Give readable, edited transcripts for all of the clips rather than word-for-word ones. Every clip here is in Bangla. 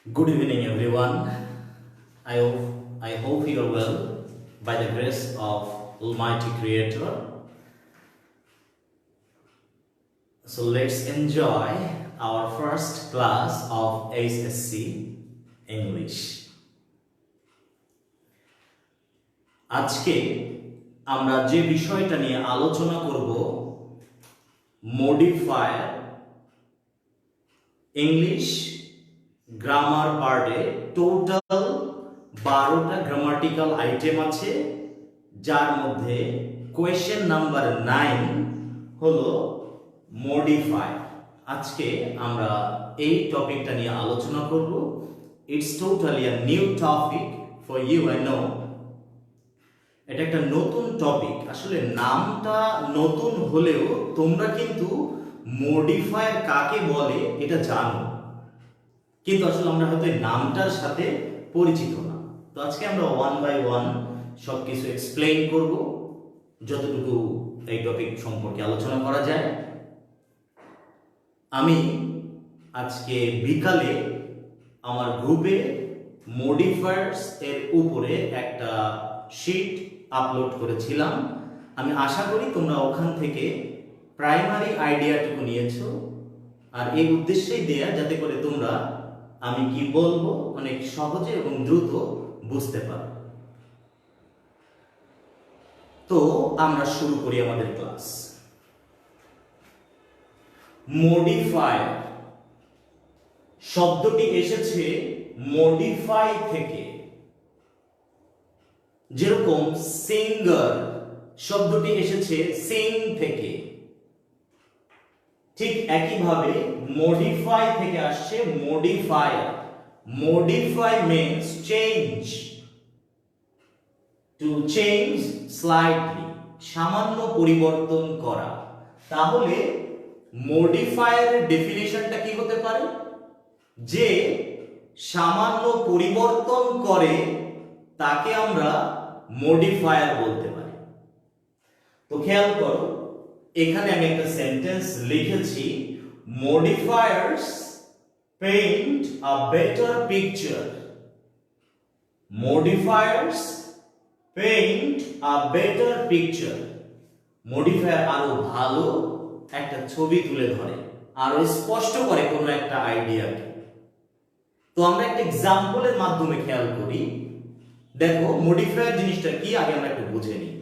Good evening, everyone. I hope you are well by the grace of Almighty Creator. So let's enjoy our first class of HSC English. আজকে আমরা যে বিষয়টা নিয়ে আলোচনা করব মডিফায়ার ইংলিশ গ্রামার পার্টে টোটাল 12টা গ্রামাটিক্যাল আইটেম আছে, যার মধ্যে কোয়েশ্চেন নাম্বার 9 হলো মডিফায়ার। আজকে আমরা এই টপিকটা নিয়ে আলোচনা করব। It's totally a new topic for you, I know. এটা একটা নতুন টপিক। আসলে নামটা নতুন হলেও তোমরা কিন্তু মডিফায়ার কাকে বলে এটা জানো, কিন্তু আসলে আমরা হয়তো এই নামটার সাথে পরিচিত না। তো আজকে আমরা ওয়ান বাই ওয়ান সবকিছু এক্সপ্লেইন করব, যতটুকু এই টপিক সম্পর্কে আলোচনা করা যায়। আমি আজকে বিকালে আমার গ্রুপে মডিফায়ার্স এর উপরে একটা শীট আপলোড করেছিলাম। আমি আশা করি তোমরা ওখান থেকে প্রাইমারি আইডিয়াটুকু নিয়েছো, আর এই উদ্দেশ্যেই দেয়া যাতে করে তোমরা আমি কি বলবো অনেক সহজে এবং দ্রুত বুঝতে পারো। তো আমরা শুরু করি আমাদের ক্লাস। মডিফায়ার শব্দটি এসেছে মডিফাই থেকে, যেরকম সিঙ্গার শব্দটি এসেছে সিং থেকে, ঠিক একইভাবে মডিফাই থেকে আসছে modifier. Modify means change, to change slightly, সামান্য পরিবর্তন করা। তাহলে মডিফায়ারের ডেফিনিশনটা কি হতে পারে? যে সামান্য পরিবর্তন করে তাকে আমরা মডিফায়ার বলতে পারি। তো খেয়াল করো, এখানে আমি একটা সেন্টেন্স লিখেছি, modifiers paint a better picture. Modifiers paint a better picture. Modifier আরো ভালো একটা ছবি তুলে ধরে, আরো স্পষ্ট করে কোনো একটা আইডিয়াকে। তো আমরা একটা এক্সাম্পলের মাধ্যমে খেয়াল করি। দেখো মডিফায়ার জিনিসটা কি, আগে আমরা একটু বুঝে নিই।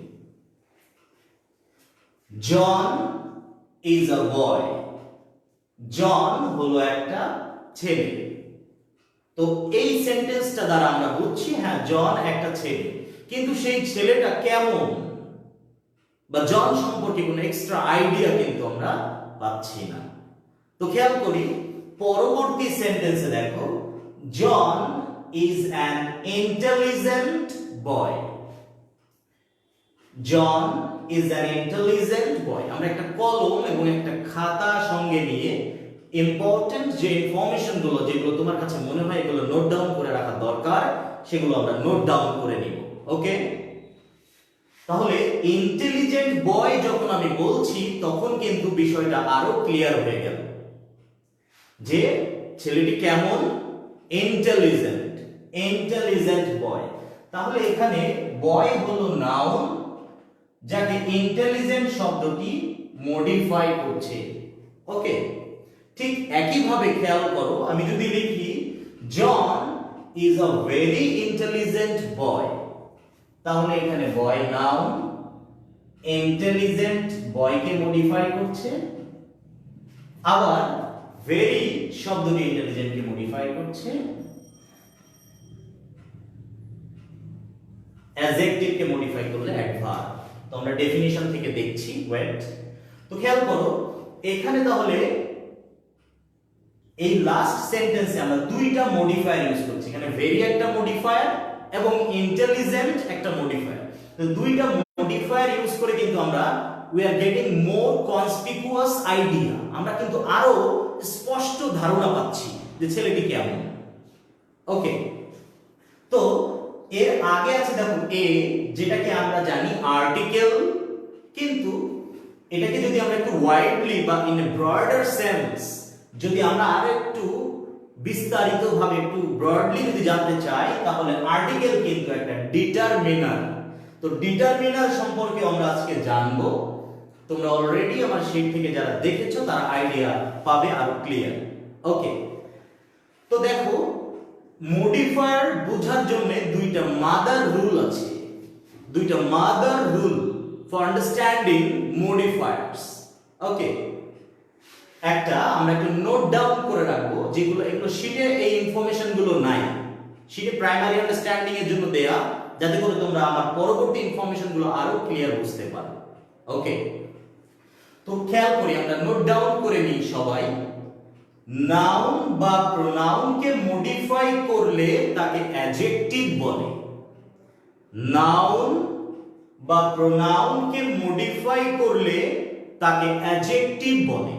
জন ইজ আ বয়। জন হলো একটা ছেলে। তো এই সেন্টেন্সটা দ্বারা আমরা বুঝছি, হ্যাঁ জন একটা ছেলে, কিন্তু সেই ছেলেটা কেমন বা জন সম্পর্কে কোনো এক্সট্রা আইডিয়া কিন্তু আমরা পাচ্ছি না। তো খেয়াল করি পরবর্তী সেন্টেন্সে, দেখো John is an intelligent boy. John is an intelligent boy. আমরা একটা কলম এবং একটা খাতা সঙ্গে নিয়ে ইম্পর্টেন্ট যে ইনফরমেশন গুলো, যেগুলো তোমার কাছে মনে হয় এগুলো নোট ডাউন করে রাখা দরকার, সেগুলো আমরা নোট ডাউন করে নিব। ওকে, তাহলে ইন্টেলিজেন্ট বয় যখন আমি বলছি, তখন কিন্তু বিষয়টা আরো ক্লিয়ার হয়ে গেল যে ছেলেটি কেমন, ইন্টেলিজেন্ট, ইন্টেলিজেন্ট বয়। তাহলে এখানে বয় হলো নাউন, যাকে ইন্টেলিজেন্ট শব্দটি মডিফাই করছে। ওকে, ঠিক একইভাবে খেয়াল করো, আমি যদি লিখি John is a very intelligent boy, তাহলে এখানে বয় নাউন, ইন্টেলিজেন্ট বয়কে মডিফাই করছে, আবার ভেরি শব্দটি ইন্টেলিজেন্টকে মডিফাই করছে, অ্যাডজেক্টিভকে মডিফাই করলে অ্যাডভার্ব। তো আমরা ডেফিনিশন থেকে দেখছি, ওয়েট। তো খেয়াল করো এখানে তাহলে এই লাস্ট সেন্টেন্সে আমরা দুইটা মডিফায়ার ইউজ করছি। এখানে ভেরি একটা মডিফায়ার এবং ইন্টেলিজেন্ট একটা মডিফায়ার। তো দুইটা মডিফায়ার ইউজ করে কিন্তু আমরা we are getting more conspicuous idea. আমরা কিন্তু আরো স্পষ্ট ধারণা পাচ্ছি যে ছেলেটি কেমন। ওকে, তো এর আগে আছে দেখো এ, যেটাকে আমরা জানি আর্টিকেল, কিন্তু এটাকে যদি আমরা একটু ওয়াইডলি বা ইন এ ব্রডার সেন্স যদি আমরা আরো একটু বিস্তারিতভাবে একটু ব্রডলি যদি জানতে চাই তাহলে আর্টিকেল কিন্তু একটা ডিটারমিনার। তো ডিটারমিনার সম্পর্কে আমরা আজকে জানবো। তোমরা অলরেডি আমার শীট থেকে যারা দেখেছো তারা আইডিয়া পাবে আরো ক্লিয়ার। ওকে, তো দেখো মডিফায়ার বোঝার জন্য দুইটা মাদার রুল আছে, দুইটা mother rule for understanding modifiers. Okay, একটা আমরা একটু নোট ডাউন করে রাখবো, যেগুলো এগুলো শীটে এই ইনফরমেশন গুলো নাই, শীটে প্রাইমারি আন্ডারস্ট্যান্ডিং এর জন্য দেয়া, যাতে করে তোমরা আমার পরবর্তী ইনফরমেশন গুলো আরো ক্লিয়ার বুঝতে পারো। ওকে, তো খেয়াল করি, আমরা নোট ডাউন করে নিই সবাই। নাউন বা প্রোনাউনকে মডিফাই করলে তাকে অ্যাডজেক্টিভ বলে। নাউন বা প্রোনাউনকে মডিফাই করলে তাকে অ্যাডজেক্টিভ বলে।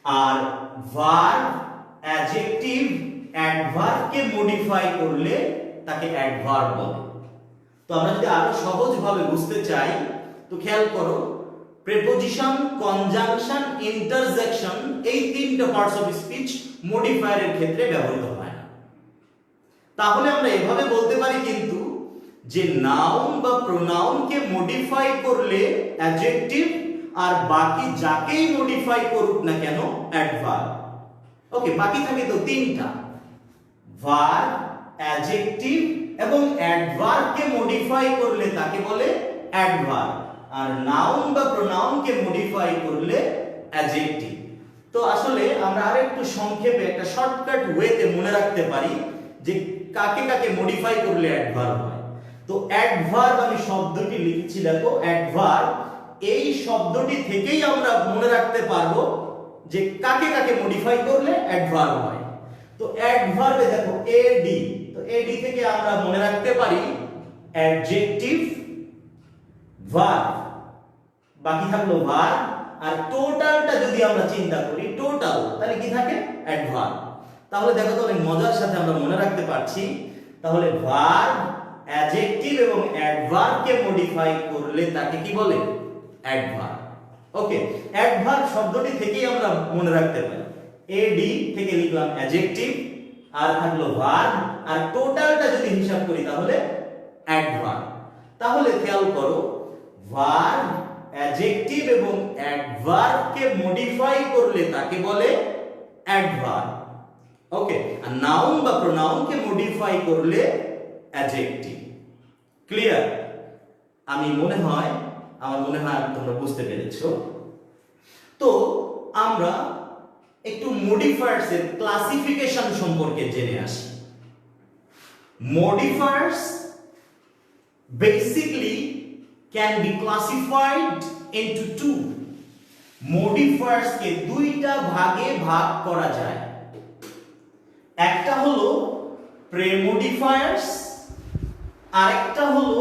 আর ভার্ব, অ্যাডজেক্টিভ, অ্যাডভার্বকে মডিফাই করলে তাকে অ্যাডভার্ব বলে। তো আমরা যদি আরো সহজভাবে বুঝতে চাই তো খেয়াল করো, প্রিপোজিশন, কনজাংশন, ইন্টারজেকশন, এই তিনটা পার্টস অফ স্পিচ মডিফায়ারের ক্ষেত্রে ব্যবহৃত হয় না। তাহলে আমরা এভাবে বলতে পারি কিন্তু যে নাউন বা প্রোনাউনকে মডিফাই করলে অ্যাডজেক্টিভ, আর বাকি যাকেই মডিফাই করুক না কেন অ্যাডভার্ব। ওকে, বাকি থাকে তো তিনটা, ভার্ব, অ্যাডজেক্টিভ এবং অ্যাডভার্বকে মডিফাই করলে তাকে বলে অ্যাডভার্ব, আর নাউন বা প্রোনাউনকে মডিফাই করলে অ্যাডজেক্টিভ। তো আসলে আমরা আরেকটু সংক্ষেপে একটা শর্টকাট ওয়েতে মনে রাখতে পারি যে কাকে কাকে মডিফাই করলে অ্যাডভার্ব হয়। তো অ্যাডভার্ব আমি শব্দটি লিখছি, দেখো অ্যাডভার্ব, এই শব্দটি থেকেই আমরা মনে রাখতে পারবো যে কাকে কাকে মডিফাই করলে অ্যাডভার্ব হয়। তো অ্যাডভার্বে দেখো এডি, তো এডি থেকে আমরা মনে রাখতে পারি অ্যাডজেক্টিভ, ভার্ব, বাকি থাকলো ভার্ব, আর টোটালটা যদি আমরা চিন্তা করি টোটাল, তাহলে কি থাকে অ্যাডভার্ব। তাহলে দেখো তো অনেক মজার সাথে আমরা মনে রাখতে পারছি। তাহলে ভার্ব, অ্যাডজেক্টিভ এবং অ্যাডভার্বকে মডিফাই করলে তাকে কি বলে অ্যাডভার্ব। ওকে, অ্যাডভার্ব শব্দটি থেকেই আমরা মনে রাখতে পারি, এডি থেকে লিখলাম অ্যাডজেক্টিভ, আর থাকলো ভার্ব, আর টোটালটা যদি হিসাব করি তাহলে অ্যাডভার্ব। তাহলে খেয়াল করো, ভার্ব, অ্যাডজেক্টিভ এবং অ্যাডভার্বকে মডিফাই করলে তাকে বলে অ্যাডভার্ব। ওকে, আর নাউন বা প্রোনাউনকে মডিফাই করলে অ্যাডজেক্টিভ। ক্লিয়ার? আমার মনে হয় তোমরা বুঝতে পেরেছো। তো আমরা একটু মডিফায়ার্স এর ক্লাসিফিকেশন সম্পর্কে জেনে আসি। Modifiers basically can be classified into two. Modifiers কে দুইটা ভাগে ভাগ করা যায়। একটা হলো প্রে-মডিফায়ার্স, আরেকটা হলো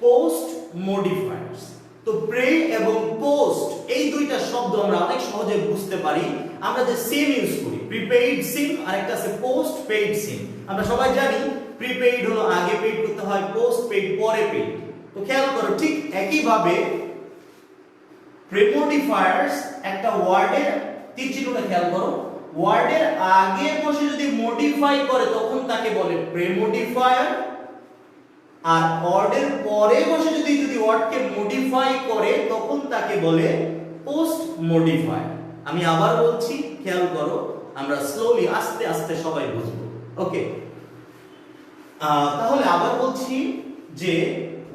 পোস্ট মডিফায়ার্স। তো প্রে এবং পোস্ট এই দুইটা শব্দ আমরা অনেক সহজে বুঝতে পারি। আমরা যে সিম ইউজ করি, প্রিপেইড সিম, আর একটা আছে পোস্ট পেইড সিম। আমরা সবাই জানি প্রিপেইড হলো আগে পেইড করতে হয়, পোস্ট পেইড পরে পেইড। তো খেয়াল করো, ঠিক একই ভাবে প্রে-মডিফায়ার্স একটা ওয়ার্ডের তিন চিহ্নটা খেয়াল করো, ওয়ার্ডের আগে বসে যদি মডিফাই করে তখন তাকে বলে প্রে-মডিফায়ার, আর ওয়ার্ডের পরে বসে যদি ওয়ার্ডকে মডিফাই করে তখন তাকে বলে পোস্ট মডিফায়ার। আমি আবার বলছি, খেয়াল করো, আমরা স্লোলি আস্তে আস্তে সবাই বুঝবো। ওকে, তাহলে আবার বলছি যে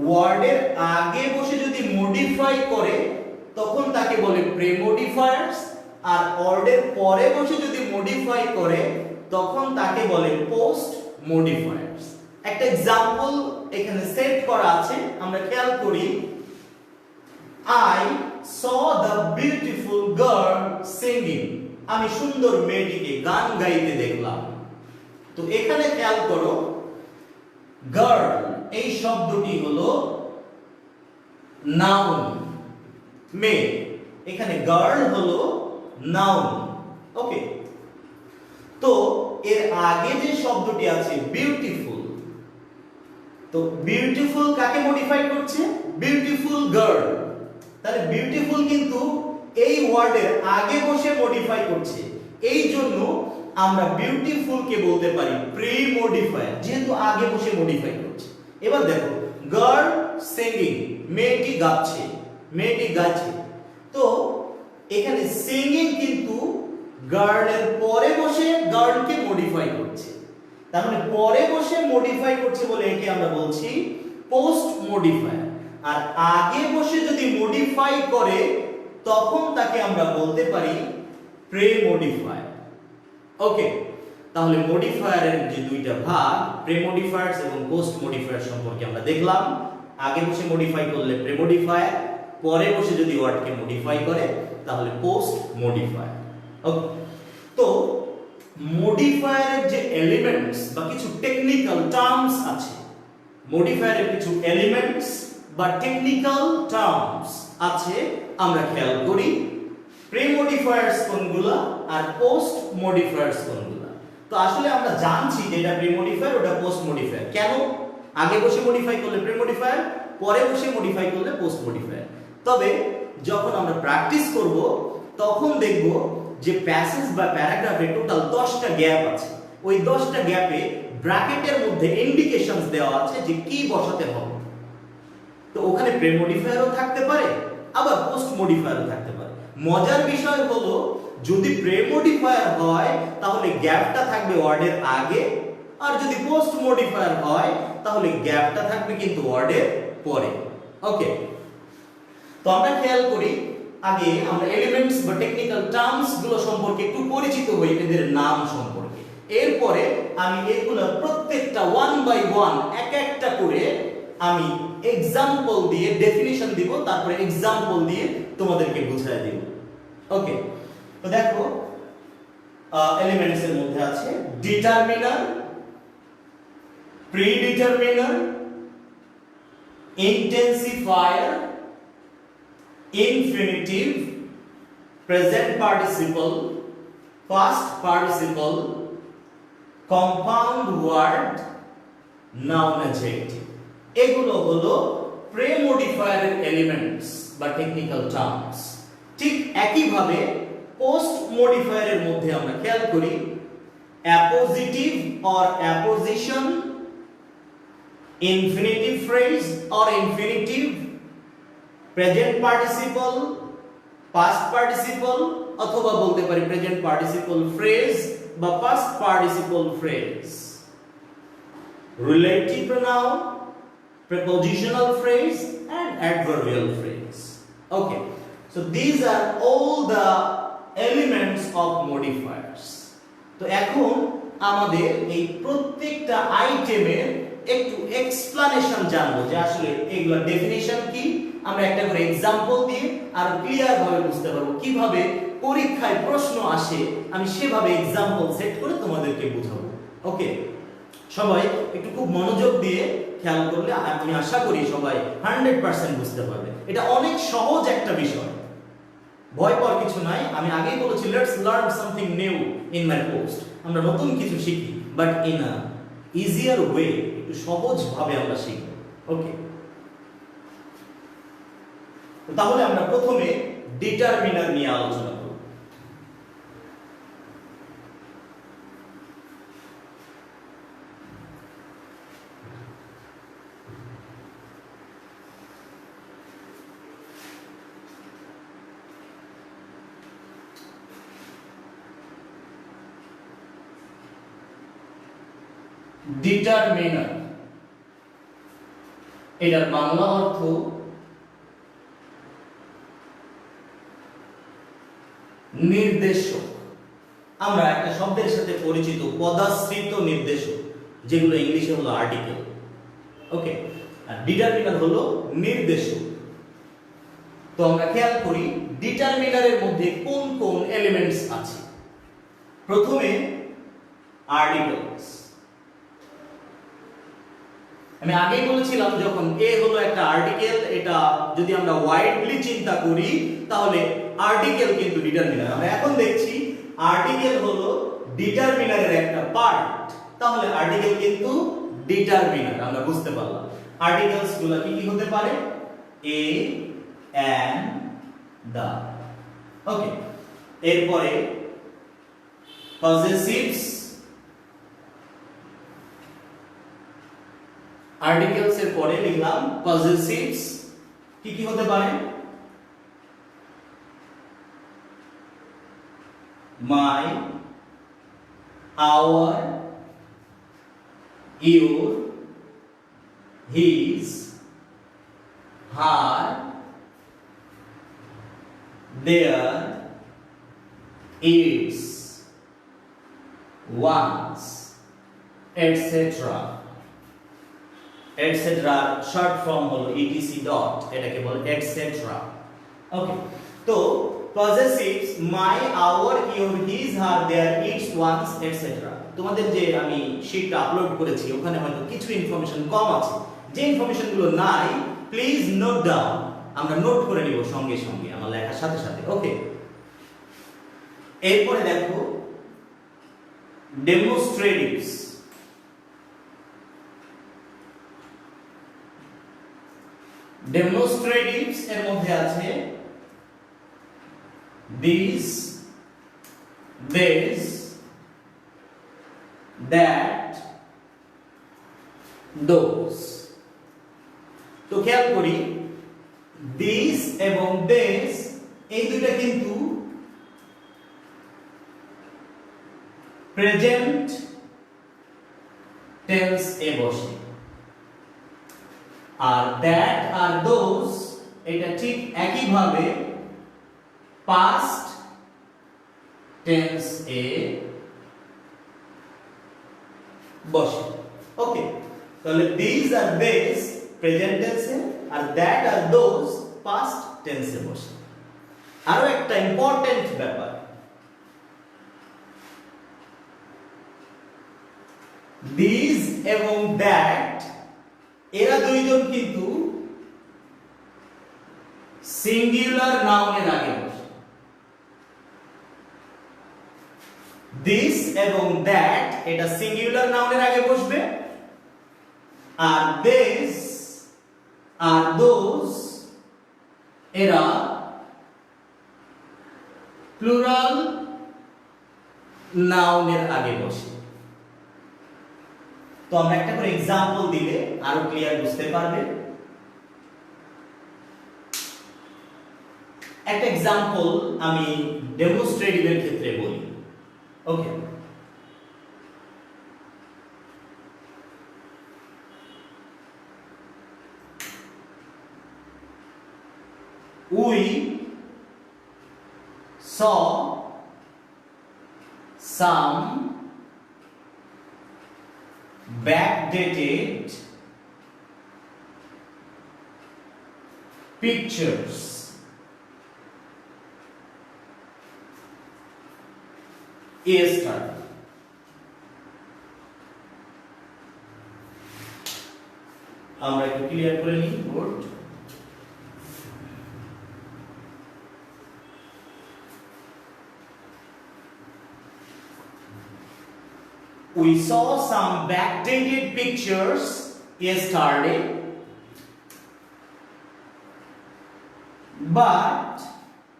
ওয়ার্ডের আগে বসে যদি মডিফাই করে তখন তাকে বলে প্রে-মডিফায়ার্স, আর ওয়ার্ডের পরে বসে যদি মডিফাই করে তখন তাকে বলে পোস্ট মডিফায়ার্স। একটা एग्जांपल এখানে সেট করা আছে, আমরা খেয়াল করি, I saw the beautiful girl singing, আমি সুন্দর মেয়েটিকে গান গাইতে দেখলাম। তো এখানে খেয়াল করো, গার্ল এই শব্দটি হলো নাউন, মেয়ে, এখানে গার্ল হলো নাউন। ওকে, তো এর আগে যে শব্দটি আছে বিউটিফুল, তো বিউটিফুল কাকে মডিফাই করছে? Beautiful girl. তাহলে বিউটিফুল কিন্তু এই ওয়ার্ডের আগে বসে মডিফাই করছে, এই জন্য আমরা বিউটিফুল কে বলতে পারি প্রি মডিফায়ার, যেহেতু আগে বসে মডিফাই করছে। এবার দেখো গার্ল সিঙ্গিং, মেয়েটি গাচ্ছে, মেয়েটি গাচ্ছে। তো এখানে সিঙ্গিং কিন্তু গার্লের পরে বসে গার্লকে মডিফাই করছে, তার মানে পরে বসে মডিফাই করছে বলে একে আমরা বলছি পোস্ট মডিফায়ার। আর আগে বসে যদি মডিফাই করে তখন তাকে আমরা বলতে পারি প্রি মডিফায়ার। ওকে, তাহলে মডিফায়ারের যে দুইটা ভাগ প্রি মডিফায়ার্স এবং পোস্ট মডিফায়ার সম্পর্কে আমরা দেখলাম। আগে বসে মডিফাই করলে প্রি মডিফায়ার, পরে বসে যদি ওয়ার্ডকে মডিফাই করে তাহলে পোস্ট মডিফায়ার। ওকে, তো মডিফায়ারের যে এলিমেন্টস বা কিছু টেকনিক্যাল টার্মস আছে, মডিফায়ারের কিছু এলিমেন্টস বা টেকনিক্যাল টার্মস আছে, আমরা খেয়াল করি প্রি মডিফায়ার্স কোনগুলো আর পোস্ট মডিফায়ার্স কোনগুলো। তো আসলে আমরা জানছি যে এটা প্রি মডিফায়ার, ওটা পোস্ট মডিফায়ার। কেন? আগে বসে মডিফাই করলে প্রি মডিফায়ার, পরে বসে মডিফাই করলে পোস্ট মডিফায়ার। তবে যখন আমরা প্র্যাকটিস করব তখন দেখব যে প্যাসেজ বা প্যারাগ্রাফে টোটাল 10টা গ্যাপ আছে। ওই 10টা গ্যাপে ব্র্যাকেটের মধ্যে ইন্ডিকেশনস দেওয়া আছে যে কি বসাতে হবে। তো ওখানে প্রি মডিফায়ারও থাকতে পারে, আবার পোস্ট মডিফায়ারও থাকতে পারে। মজার বিষয় হলো যদি প্রি মডিফায়ার হয় তাহলে গ্যাপটা থাকবে ওয়ার্ডের আগে, আর যদি পোস্ট মডিফায়ার হয় তাহলে গ্যাপটা থাকবে কিন্তু ওয়ার্ডের পরে। ওকে, তো আমরা খেয়াল করি আগে আমরা এলিমেন্টস বা টেকনিক্যাল টার্মস গুলো সম্পর্কে একটু পরিচিত হই, এদের নাম সম্পর্কে। এরপরে আমি এগুলো প্রত্যেকটা ওয়ান বাই ওয়ান এক একটা করে আমি এক্সাম্পল দিয়ে ডেফিনিশন দিব, তারপরে এক্সাম্পল দিয়ে তোমাদেরকে বুঝিয়ে দিব। ওকে, তো দেখো এলিমেন্টস এর মধ্যে আছে determiner, predeterminer, intensifier, infinitive, present participle, past participle, compound word, noun adjective। এগুলো হলো প্রি মডিফায়ারের এলিমেন্টস বা টেকনিক্যাল টার্মস। ঠিক একই ভাবে পোস্ট মডিফায়ারের মধ্যে আমরা খেয়াল করি appositive or apposition, infinitive phrase or infinitive, present participle, past participle, অথবা বলতে পারি প্রেজেন্ট পার্টিসিপল ফ্রেজ বা past participle phrase, relative pronoun, prepositional phrase and adverbial phrase. Okay, so these are all the elements of modifiers. তো এখন আমাদের এই প্রত্যেকটা আইটেমের একটু এক্সপ্লানেশন জানবো যে আসলে এগুলোর ডেফিনিশন কি। আমরা একটা করে एग्जांपल দিয়ে আর ক্লিয়ার ভাবে বুঝতে পারবো কিভাবে পরীক্ষায় প্রশ্ন আসে, আমি সেভাবে एग्जांपल সেট করে তোমাদেরকে বোঝাবো। ওকে, সবাই একটু খুব মনোযোগ দিয়ে খেয়াল করলে আমি আশা করি সবাই 100% বুঝতে পারবে। এটা অনেক সহজ একটা বিষয়, ভয় পাওয়ার কিছু নাই। আমি আগেই বলেছি let's learn something new in my post. আমরা নতুন কিছু শিখি, but in a easier way, একটু সহজ ভাবে আমরা শিখব। ওকে, তাহলে আমরা প্রথমে ডিটারমিনার নিয়ে আলোচনা করব। ডিটারমিনার এটার বাংলা অর্থ নির্দেশক। আমরা একটা শব্দের সাথে পরিচিত পদাশ্রিত নির্দেশক, যেগুলো ইংলিশে হলো আর্টিকেল। ওকে, আর ডিটারমিনার হলো নির্দেশক। তো আমরা খেয়াল করি ডিটারমিনারের মধ্যে কোন কোন এলিমেন্টস আছে। প্রথমে আর্টিকেলস। আমি আগেই বলেছিলাম যখন এ হলো একটা আর্টিকেল, এটা যদি আমরা ওয়াইডলি চিন্তা করি তাহলে আর্টিকেল কিন্তু ডিটারমিনার। আমরা এখন দেখছি আর্টিকেল হলো ডিটারমিনারের একটা পার্ট, তাহলে আর্টিকেল কিন্তু ডিটারমিনার। আমরা বুঝতে পারলাম আর্টিকেলস গুলো কি কি হতে পারে, এ, অ্যান্ড, দা। ওকে, এরপরে পজেসিভস আর্টিকেলস এর পরে লিখলাম পজেসিভস কি কি হতে পারে my our your his her their its one's etc short form হলো etc ডট এটাকে বলে etc ওকে তো পজেসিভস my our your his her their its one's etc তোমাদের যে আমি শীটটা আপলোড করেছি ওখানে হয়তো কিছু ইনফরমেশন কম আছে যে ইনফরমেশন গুলো নাই প্লিজ নোট ডাউন আমরা নোট করে নিব সঙ্গে সঙ্গে আমার লেখার সাথে সাথে ওকে এরপরে দেখো ডেমোনস্ট্রেটিভস ডেমোনস্ট্রেটিভস এর মধ্যে আছে these this that those তো খেয়াল করি this এবং this এই দুইটা কিন্তু প্রেজেন্ট টেন্স এ বসে আর that আর those এটা ঠিক একই ভাবে past tense এ বসে ওকে তাহলে these আর this প্রেজেন্ট টেন্স এ আর that আর those past tense এ বসে আরো একটা ইম্পর্টেন্ট ব্যাপার these এবং that এরা দুইজন কিন্তু সিঙ্গুলার নাউনের আগে বসে this এবং that এটা সিঙ্গুলার নাউনের আগে বসবে আর this আর those এরা প্লুরাল নাউনের আগে বসে তো আমরা একটা করে एग्जांपल দিলে আরো ক্লিয়ার বুঝতে পারবে একটা एग्जांपल আমি ডেমোনস্ট্রেটিভ এর ক্ষেত্রে বলি ওকে we saw some backdated pictures yesterday আমরা একটু ক্লিয়ার করে নিই good We saw some backdated pictures yesterday, but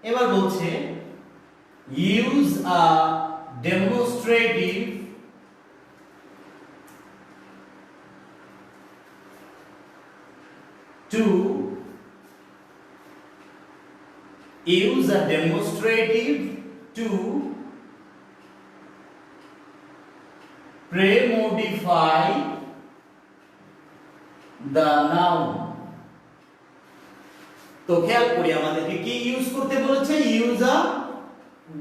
এবার বলছে use a demonstrative to pre-modify the noun তো খেয়াল করি আমাদেরকে কি ইউজ করতে বলেছে ইউজ আ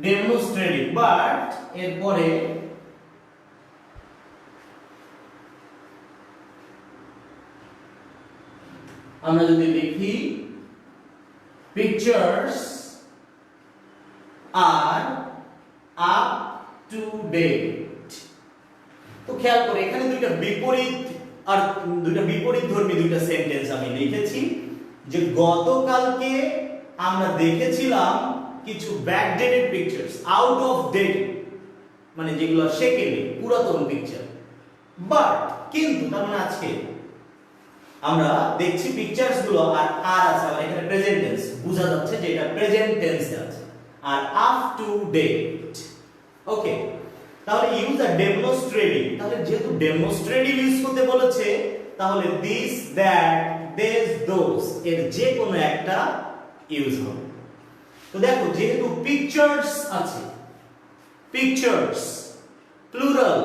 ডেমোনস্ট্রেটিভ বাট এরপরে আমরা যদি লিখি pictures are up to date তো খেয়াল করে এখানে দুইটা বিপরীতধর্মী দুইটা সেন্টেন্স আমি লিখেছি যে গতকালকে আমরা দেখেছিলাম কিছু backdated pictures out of date মানে যেগুলো সেকেন্ডে পুরাতন পিকচার বাট কিন্তু তার মানে আজকে আমরা দেখছি পিকচার্স গুলো আর আছে আর এখানে প্রেজেন্ট টেন্স বোঝা যাচ্ছে যে এটা প্রেজেন্ট টেন্সে আছে আর আপ টু ডেট ওকে তাহলে ইউজ আ ডেমনস্ট্রেটিভ, তাহলে যেহেতু ডেমনস্ট্রেটিভ ইউজ করতে বলেছে তাহলে দিস দ্যাট দিস দোস এর যে কোনো একটা ইউজ হবে। তো দেখো যেহেতু পিকচার্স আছে, পিকচার্স প্লুরাল,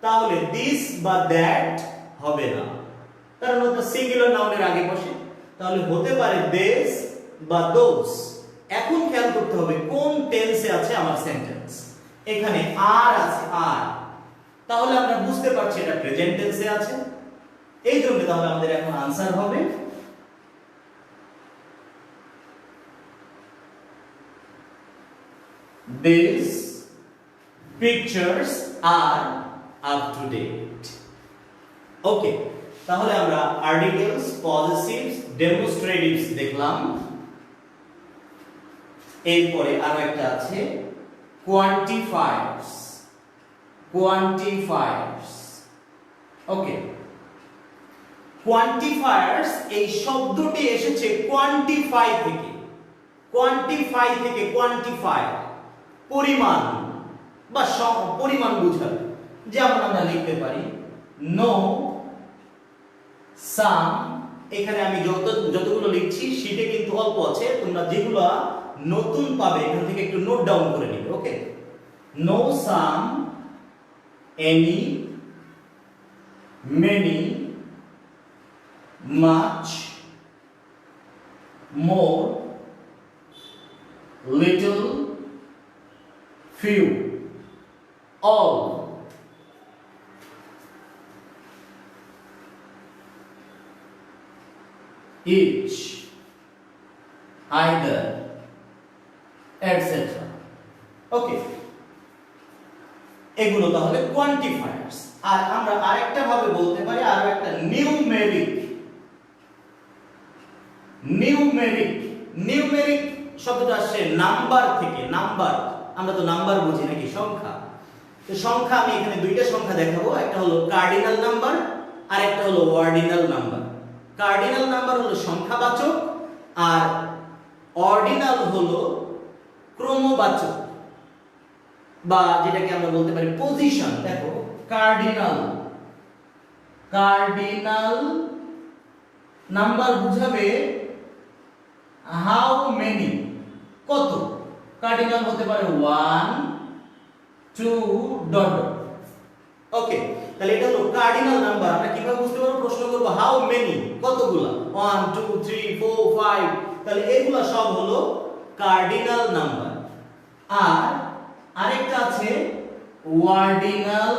তাহলে দিস বা দ্যাট হবে না, কারণ ওটা সিঙ্গুলার নাউনের আগে বসে। তাহলে হতে পারে দিস বা দোস। এখন খেয়াল করতে হবে কোন টেন্সে আছে আমার সেন্টেন্স। এখানে আর আছে, আর, তাহলে আমরা বুঝতে পারছি এটা প্রেজেন্ট টেন্সে আছে। এই জন্য তাহলে আমাদের এখন আনসার হবে these pictures are up to date. ওকে, তাহলে আমরা আর্টিকেলস, পজেসিভস, ডেমনস্ট্রেটিভস দেখলাম। এরপরে আরো একটা আছে কোয়ান্টিফায়ার্স। কোয়ান্টিফায়ার্স, ওকে, কোয়ান্টিফায়ার্স এই শব্দটি এসেছে কোয়ান্টিফাই থেকে। কোয়ান্টিফাই থেকে কোয়ান্টিফাই, পরিমাণ বা পরিমাণ বোঝাবে। যেমন আমরা লিখতে পারি নো সাম, এখানে আমি যতগুলো লিখছি শীটে কিন্তু অল্প আছে, তোমরা যেগুলো নতুন পাবে এখান থেকে একটু নোট ডাউন করে নিবে। Okay, no some, any, many, much, more, little, few, all, each, either, etc. Okay, এগুলো তাহলে কোয়ান্টিফায়ার্স। আর আমরা আরেকটা ভাবে বলতে পারি, আরো একটা নিউমেরিক। নিউমেরিক, নিউমেরিক শব্দটা আসছে নাম্বার থেকে। নাম্বার, আমরা তো নাম্বার বুঝি নাকি, সংখ্যা। তো সংখ্যা আমি এখানে দুইটা সংখ্যা দেখাবো, একটা হলো কার্ডিনাল নাম্বার আর একটা হলো অর্ডিনাল নাম্বার। কার্ডিনাল নাম্বার হলো সংখ্যাবাচক আর অর্ডিনাল হলো ক্রমবাচক, বা যেটাকে আমরা বলতে পারি পজিশন। দেখো কার্ডিনাল, কার্ডিনাল নাম্বার বুঝাবে হাউ মেনি, কত। কার্ডিনাল হতে পারে 1 2 ডট ডট। ওকে, তাহলে এটা হলো কার্ডিনাল নাম্বার। আমরা কিভাবে বুঝতে পারবো? প্রশ্ন করব হাউ মেনি, কতগুলা, 1 2 3 4 5, তাহলে এগুলা সব হলো কার্ডিনাল নাম্বার। আর আরেকটা আছে অর্ডিনাল।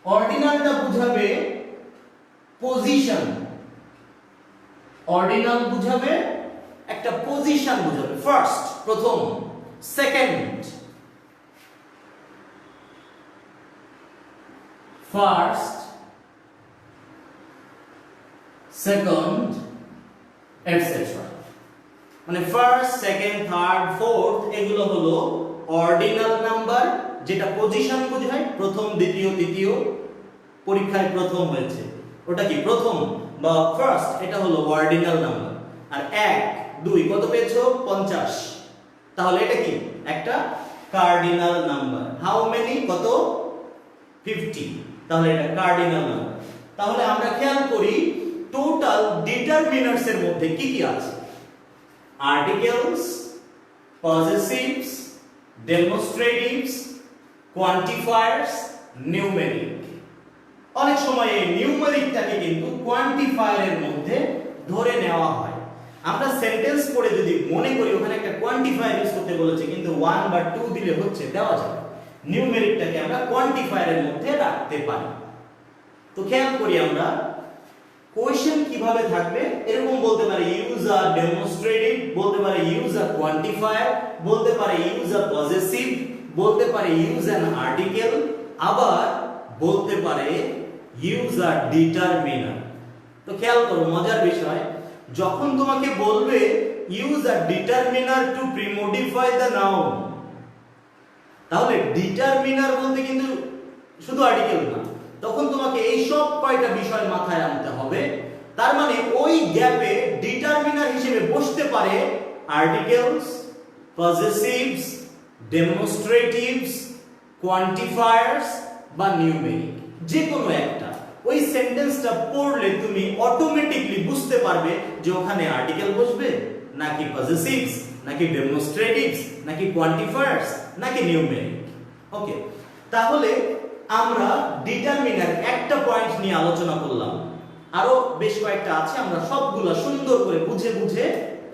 অর্ডিনালটা বুঝাবে পজিশন। অর্ডিনাল বুঝাবে একটা পজিশন বুঝাবে, ফার্স্ট, প্রথম, সেকেন্ড, ফার্স্ট, সেকেন্ড, এটসেট্রা। মানে ফার্স্ট, সেকেন্ড, থার্ড, ফোর্থ এগুলো হলো অর্ডিনাল নাম্বার, যেটা পজিশন বোঝায়, প্রথম, দ্বিতীয়, তৃতীয়। পরীক্ষায় প্রথম হয়েছে, ওটা কি প্রথম বা ফার্স্ট, এটা হলো অর্ডিনাল নাম্বার। আর 1 2 কত পেয়েছো? 50। তাহলে এটা কি একটা কার্ডিনাল নাম্বার। হাউ মেনি, কত? 50, তাহলে এটা কার্ডিনাল নাম্বার। তাহলে আমরা খেয়াল করি টোটাল ডিটারমিনার্স এর মধ্যে কি কি আছে? Articles, possessives, demonstratives, quantifiers, numeric. অনেক সময় এই নিউমেরিকটাকে কিন্তু কোয়ান্টিফায়ারের মধ্যে ধরে নেওয়া হয়। আমরা সেন্টেন্স পড়ে যদি মনে করি ওখানে একটা কোয়ান্টিফায়ার ইউজ করতে বলেছে, কিন্তু 1 বা 2 দিলে হচ্ছে, দেওয়া যাবে। নিউমেরিকটাকে আমরা কোয়ান্টিফায়ারের মধ্যে রাখতে পারি। তো খেয়াল করি আমরা কোয়েশ্চেন কিভাবে থাকবে, এরকম বলতে পারে ইউজ আ ডেমনস্ট্রেটিভ, বলতে পারে ইউজ আ কোয়ান্টিফায়ার, বলতে পারে ইউজ আ পজেসিভ, বলতে পারে ইউজ অ্যান আর্টিকেল, আবার বলতে পারে ইউজ আ ডিটারমিনার। তো খেয়াল করো মজার বিষয়, যখন তোমাকে বলবে use a determiner two premodify the noun, তাহলে ডিটারমিনার বলতে কিন্তু শুধু আর্টিকেল না, তখন তোমাকে এই সব কয়টা বিষয় মাথায় আনতে হবে। তার মানে ওই গ্যাপে ডিটারমিনার হিসেবে বসতে পারে আর্টিকেলস, পজেসিভস, ডেমনস্ট্রেটিভস, কোয়ান্টিফায়ার্স বা নিউমেরিক, যে কোনো একটা। ওই সেন্টেন্সটা পড়লে তুমি অটোমেটিকলি বুঝতে পারবে যে ওখানে আর্টিকেল বসবে নাকি পজেসিভস নাকি ডেমনস্ট্রেটিভস নাকি কোয়ান্টিফায়ার্স নাকি নিউমেরিক। ওকে, তাহলে আমরা ডিটারমিনার একটা পয়েন্ট নিয়ে আলোচনা করলাম, আরো বেশ কয়েকটা আছে, আমরা সবগুলো সুন্দর করে বুঝে বুঝে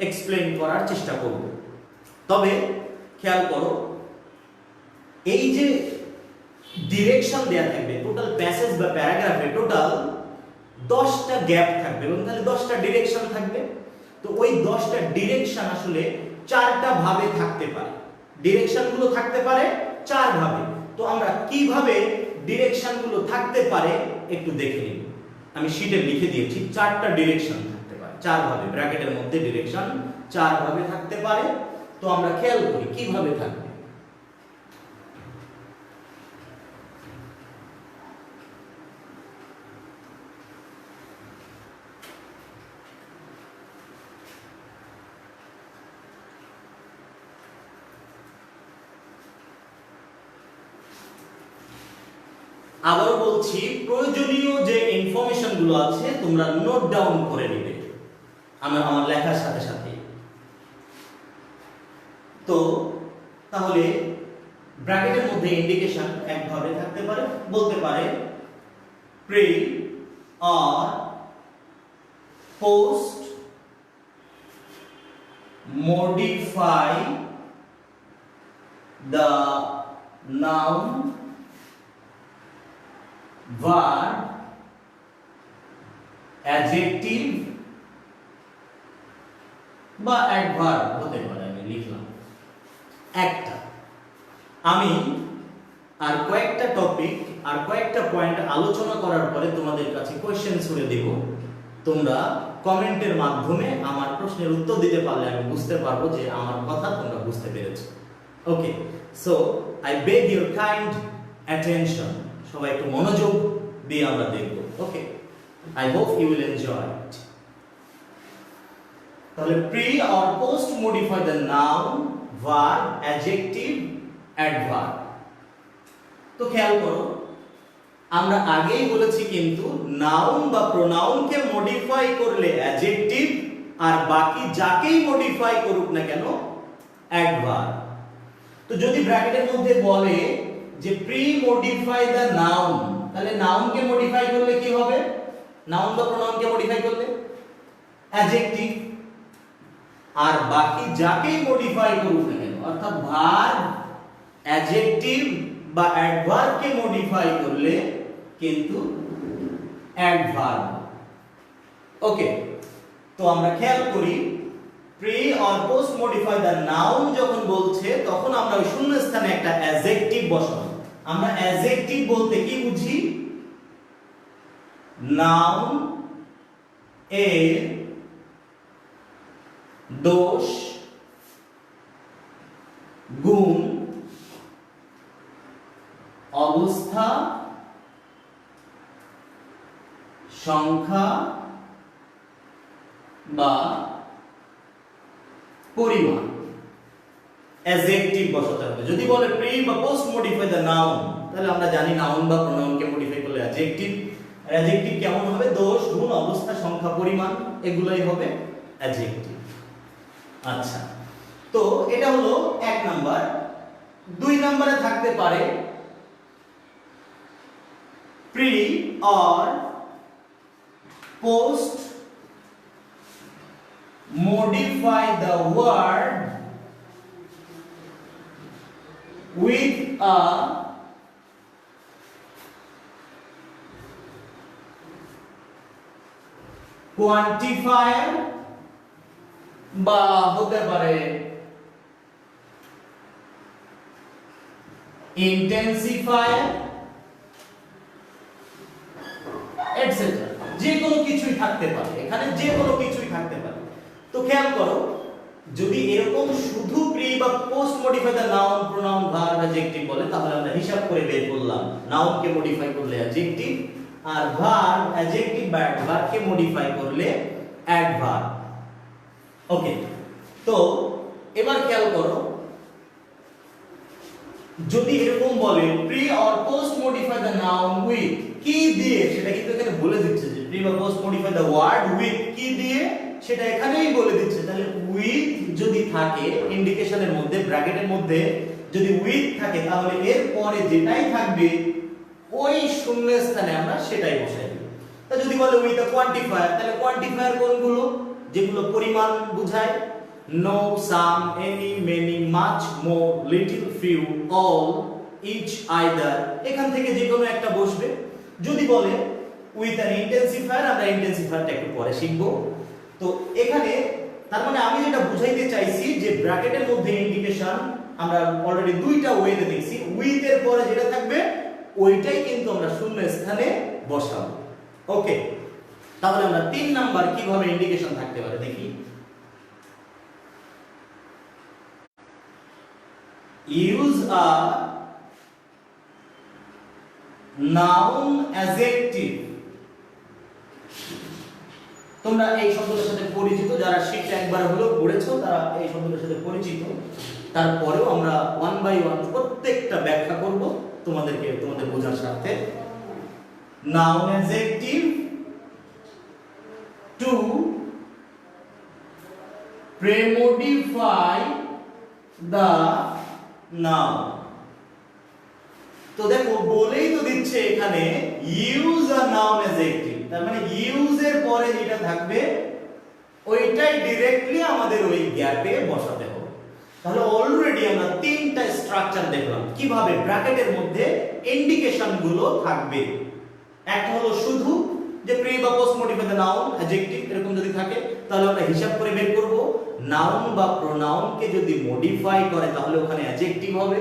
এক্সপ্লেইন করার চেষ্টা করব। তবে খেয়াল করো, এই যে ডিরেকশন দেয়া থাকবে টোটাল প্যাসেজ বা প্যারাগ্রাফে টোটাল 10টা গ্যাপ থাকবে এবং তাহলে 10টা ডিরেকশন থাকবে। তো ওই 10টা ডিরেকশন আসলে 4টা ভাবে থাকতে পারে, ডিরেকশনগুলো থাকতে পারে 4 ভাবে। তো আমরা কিভাবে ডিরেকশনগুলো থাকতে পারে একটু দেখে নিব। আমি শীটে লিখে দিয়েছি 4টা ডিরেকশন থাকতে পারে 4 ভাবে, ব্র্যাকেটের মধ্যে ডিরেকশন 4 ভাবে থাকতে পারে। তো আমরা খেয়াল করি কিভাবে থাকবে। আবার বলছি, প্রয়োজনীয় যে ইনফরমেশন গুলো আছে তোমরা নোট ডাউন করে নিবে আমার লেখার সাথে সাথে। তো তাহলে ব্র্যাকেটের মধ্যে ইন্ডিকেশন একভাবে থাকতে পারে, বলতে পারে pre or post modify the noun, verb, adjective বা অ্যাডভার্ব হতে পারে। আমি লিখলাম একটা। আমি আর কয়েকটা টপিক আর কয়েকটা পয়েন্ট আলোচনা করার পরে তোমাদের কাছে কোশ্চেন ছুড়ে দেব। তোমরা কমেন্টের মাধ্যমে আমার প্রশ্নের উত্তর দিতে পারলে আমি বুঝতে পারবো যে আমার কথা তোমরা বুঝতে পেরেছো। Okay, so I beg your kind attention. সবাই একটু মনোযোগ দিয়ে আমরা দেখব। Okay, I hope you will enjoy it. তাহলে pre or post modify the noun, verb, adjective, adverb. তো খেয়াল করো, আমরা আগেই বলেছি কিন্তু নাউন বা প্রোনাউনকে মডিফাই করলে অ্যাডজেক্টিভ, আর বাকি যাকেই মডিফাই করুক না কেন অ্যাডভার্ব। তো যদি ব্র্যাকেটের মধ্যে বলে যে প্রি মডিফাই দ্য নাউন, তাহলে নাউনকে মডিফাই করলে কি হবে? নাউন বা প্রোনাউনকে মডিফাই করলে অ্যাডজেক্টিভ, আর বাকি যাকেই মডিফাই করুক না কেন অর্থাৎ ভার্ব, অ্যাডজেক্টিভ বা অ্যাডভার্বকে মডিফাই করলে কিন্তু অ্যাডভার্ব। ওকে, তো আমরা খেয়াল করি pre or post modify the noun যখন বলছে তখন আমরা ওই শূন্যস্থানে একটা অ্যাডজেক্টিভ বসাবো। আমরা অ্যাডজেক্টিভ বলতে কি বুঝি? নাউন এর দোষ, গুণ, অবস্থা, সংখ্যা বা পরিমাণ অ্যাডজেক্টিভ বসাতে হবে। যদি বলে প্রি বা পোস্ট মডিফাই দ্য নাউন, তাহলে আমরা জানি নাউন বা প্রোনাউনকে মডিফাই করলে অ্যাডজেক্টিভ। অ্যাডজেক্টিভ কেমন হবে? দোষ, গুণ, অবস্থা, সংখ্যা, পরিমাণ, এগুলাই হবে অ্যাডজেক্টিভ। আচ্ছা, তো এটা হলো 1 নাম্বার। 2 নম্বরে থাকতে পারে pre or post modify the word with a quantifier বা হতে পারে intensifier etc. যে কোনো কিছুই থাকতে পারে, এখানে যে কোনো কিছুই থাকতে পারে। তো খেয়াল করো, যদি এরকম শুধু প্রি বা post modify the noun, pronoun, verb, adjective বলে তাহলে আমরা হিসাব করে বের করলাম নাউনকে মডিফাই করলে অ্যাডজেক্টিভ, আর ভার্ব, অ্যাডজেক্টিভ বা অ্যাডভার্বকে মডিফাই করলে অ্যাডভার্ব। ওকে, তো এবার খেয়াল করো যদি এরকম বলে pre or post modify the noun with কি দিয়ে, সেটা কিন্তু এখানে বলে দিচ্ছে যে প্রি বা post modify the word with কি দিয়ে, সেটা এখানেই বলে দিচ্ছে। তাহলে উইথ যদি থাকে ইন্ডিকেশনের মধ্যে, ব্র্যাকেটের মধ্যে যদি উইথ থাকে, তাহলে এর পরে যেটাই থাকবে ওই শূন্য স্থানে আমরা সেটাই বসাই দেব। তা যদি বলে উইথ আ কোয়ান্টিফায়ার, তাহলে কোয়ান্টিফায়ার কোনগুলো? যেগুলো পরিমাণ বোঝায়, no, some, any, many, much, more, little, few, all, each, either, এখান থেকে যে কোনো একটা বসবে। যদি বলে উইথ অ্যান ইন্টেন্সিফায়ার, আমরা ইন্টেন্সিফায়ারটা একটু পরে শিখব। তো এখানে তার মানে আমি যেটা বুঝাইতে চাইছি যে ব্র্যাকেটের মধ্যে ইন্ডিকেশন আমরা অলরেডি দুইটা ওয়েতে দেখছি, উইথ এর পরে যেটা থাকবে ওইটাই কিন্তু আমরা শূন্য স্থানে বসাবো। ওকে, তাহলে আমরা 3 নাম্বার কিভাবে ইন্ডিকেশন থাকতে পারে দেখি। Use a noun adjective. তোমরা এই শব্দটার সাথে পরিচিত, যারা শিখতে একবার হলেও পড়েছো তারা এই শব্দটার সাথে পরিচিত। তারপরেও আমরা ওয়ান বাই ওয়ান প্রত্যেকটা ব্যাখ্যা করব তোমাদেরকে, তোমাদের বোঝার স্বার্থে। Noun adjective to premodify the noun. তো দেখো বলেই তো দিচ্ছে এখানে ইউজ আ নাউন অ্যাডজেক্টিভ, তার মানে ইউজ এর পরে যেটা থাকবে ওইটাই ডাইরেক্টলি আমাদের ওই গ্যাপে বসাতে হবে। তাহলে অলরেডি আমরা 3টা স্ট্রাকচার দেখলাম কিভাবে ব্র্যাকেটের মধ্যে ইন্ডিকেশন গুলো থাকবে। একটা হলো শুধু যে প্রি বা post modify the noun adjective এরকম যদি থাকে তাহলে আমরা হিসাব করে বের করব, নাউন বা প্রোনাউনকে যদি মডিফাই করে তাহলে ওখানে অ্যাডজেক্টিভ হবে,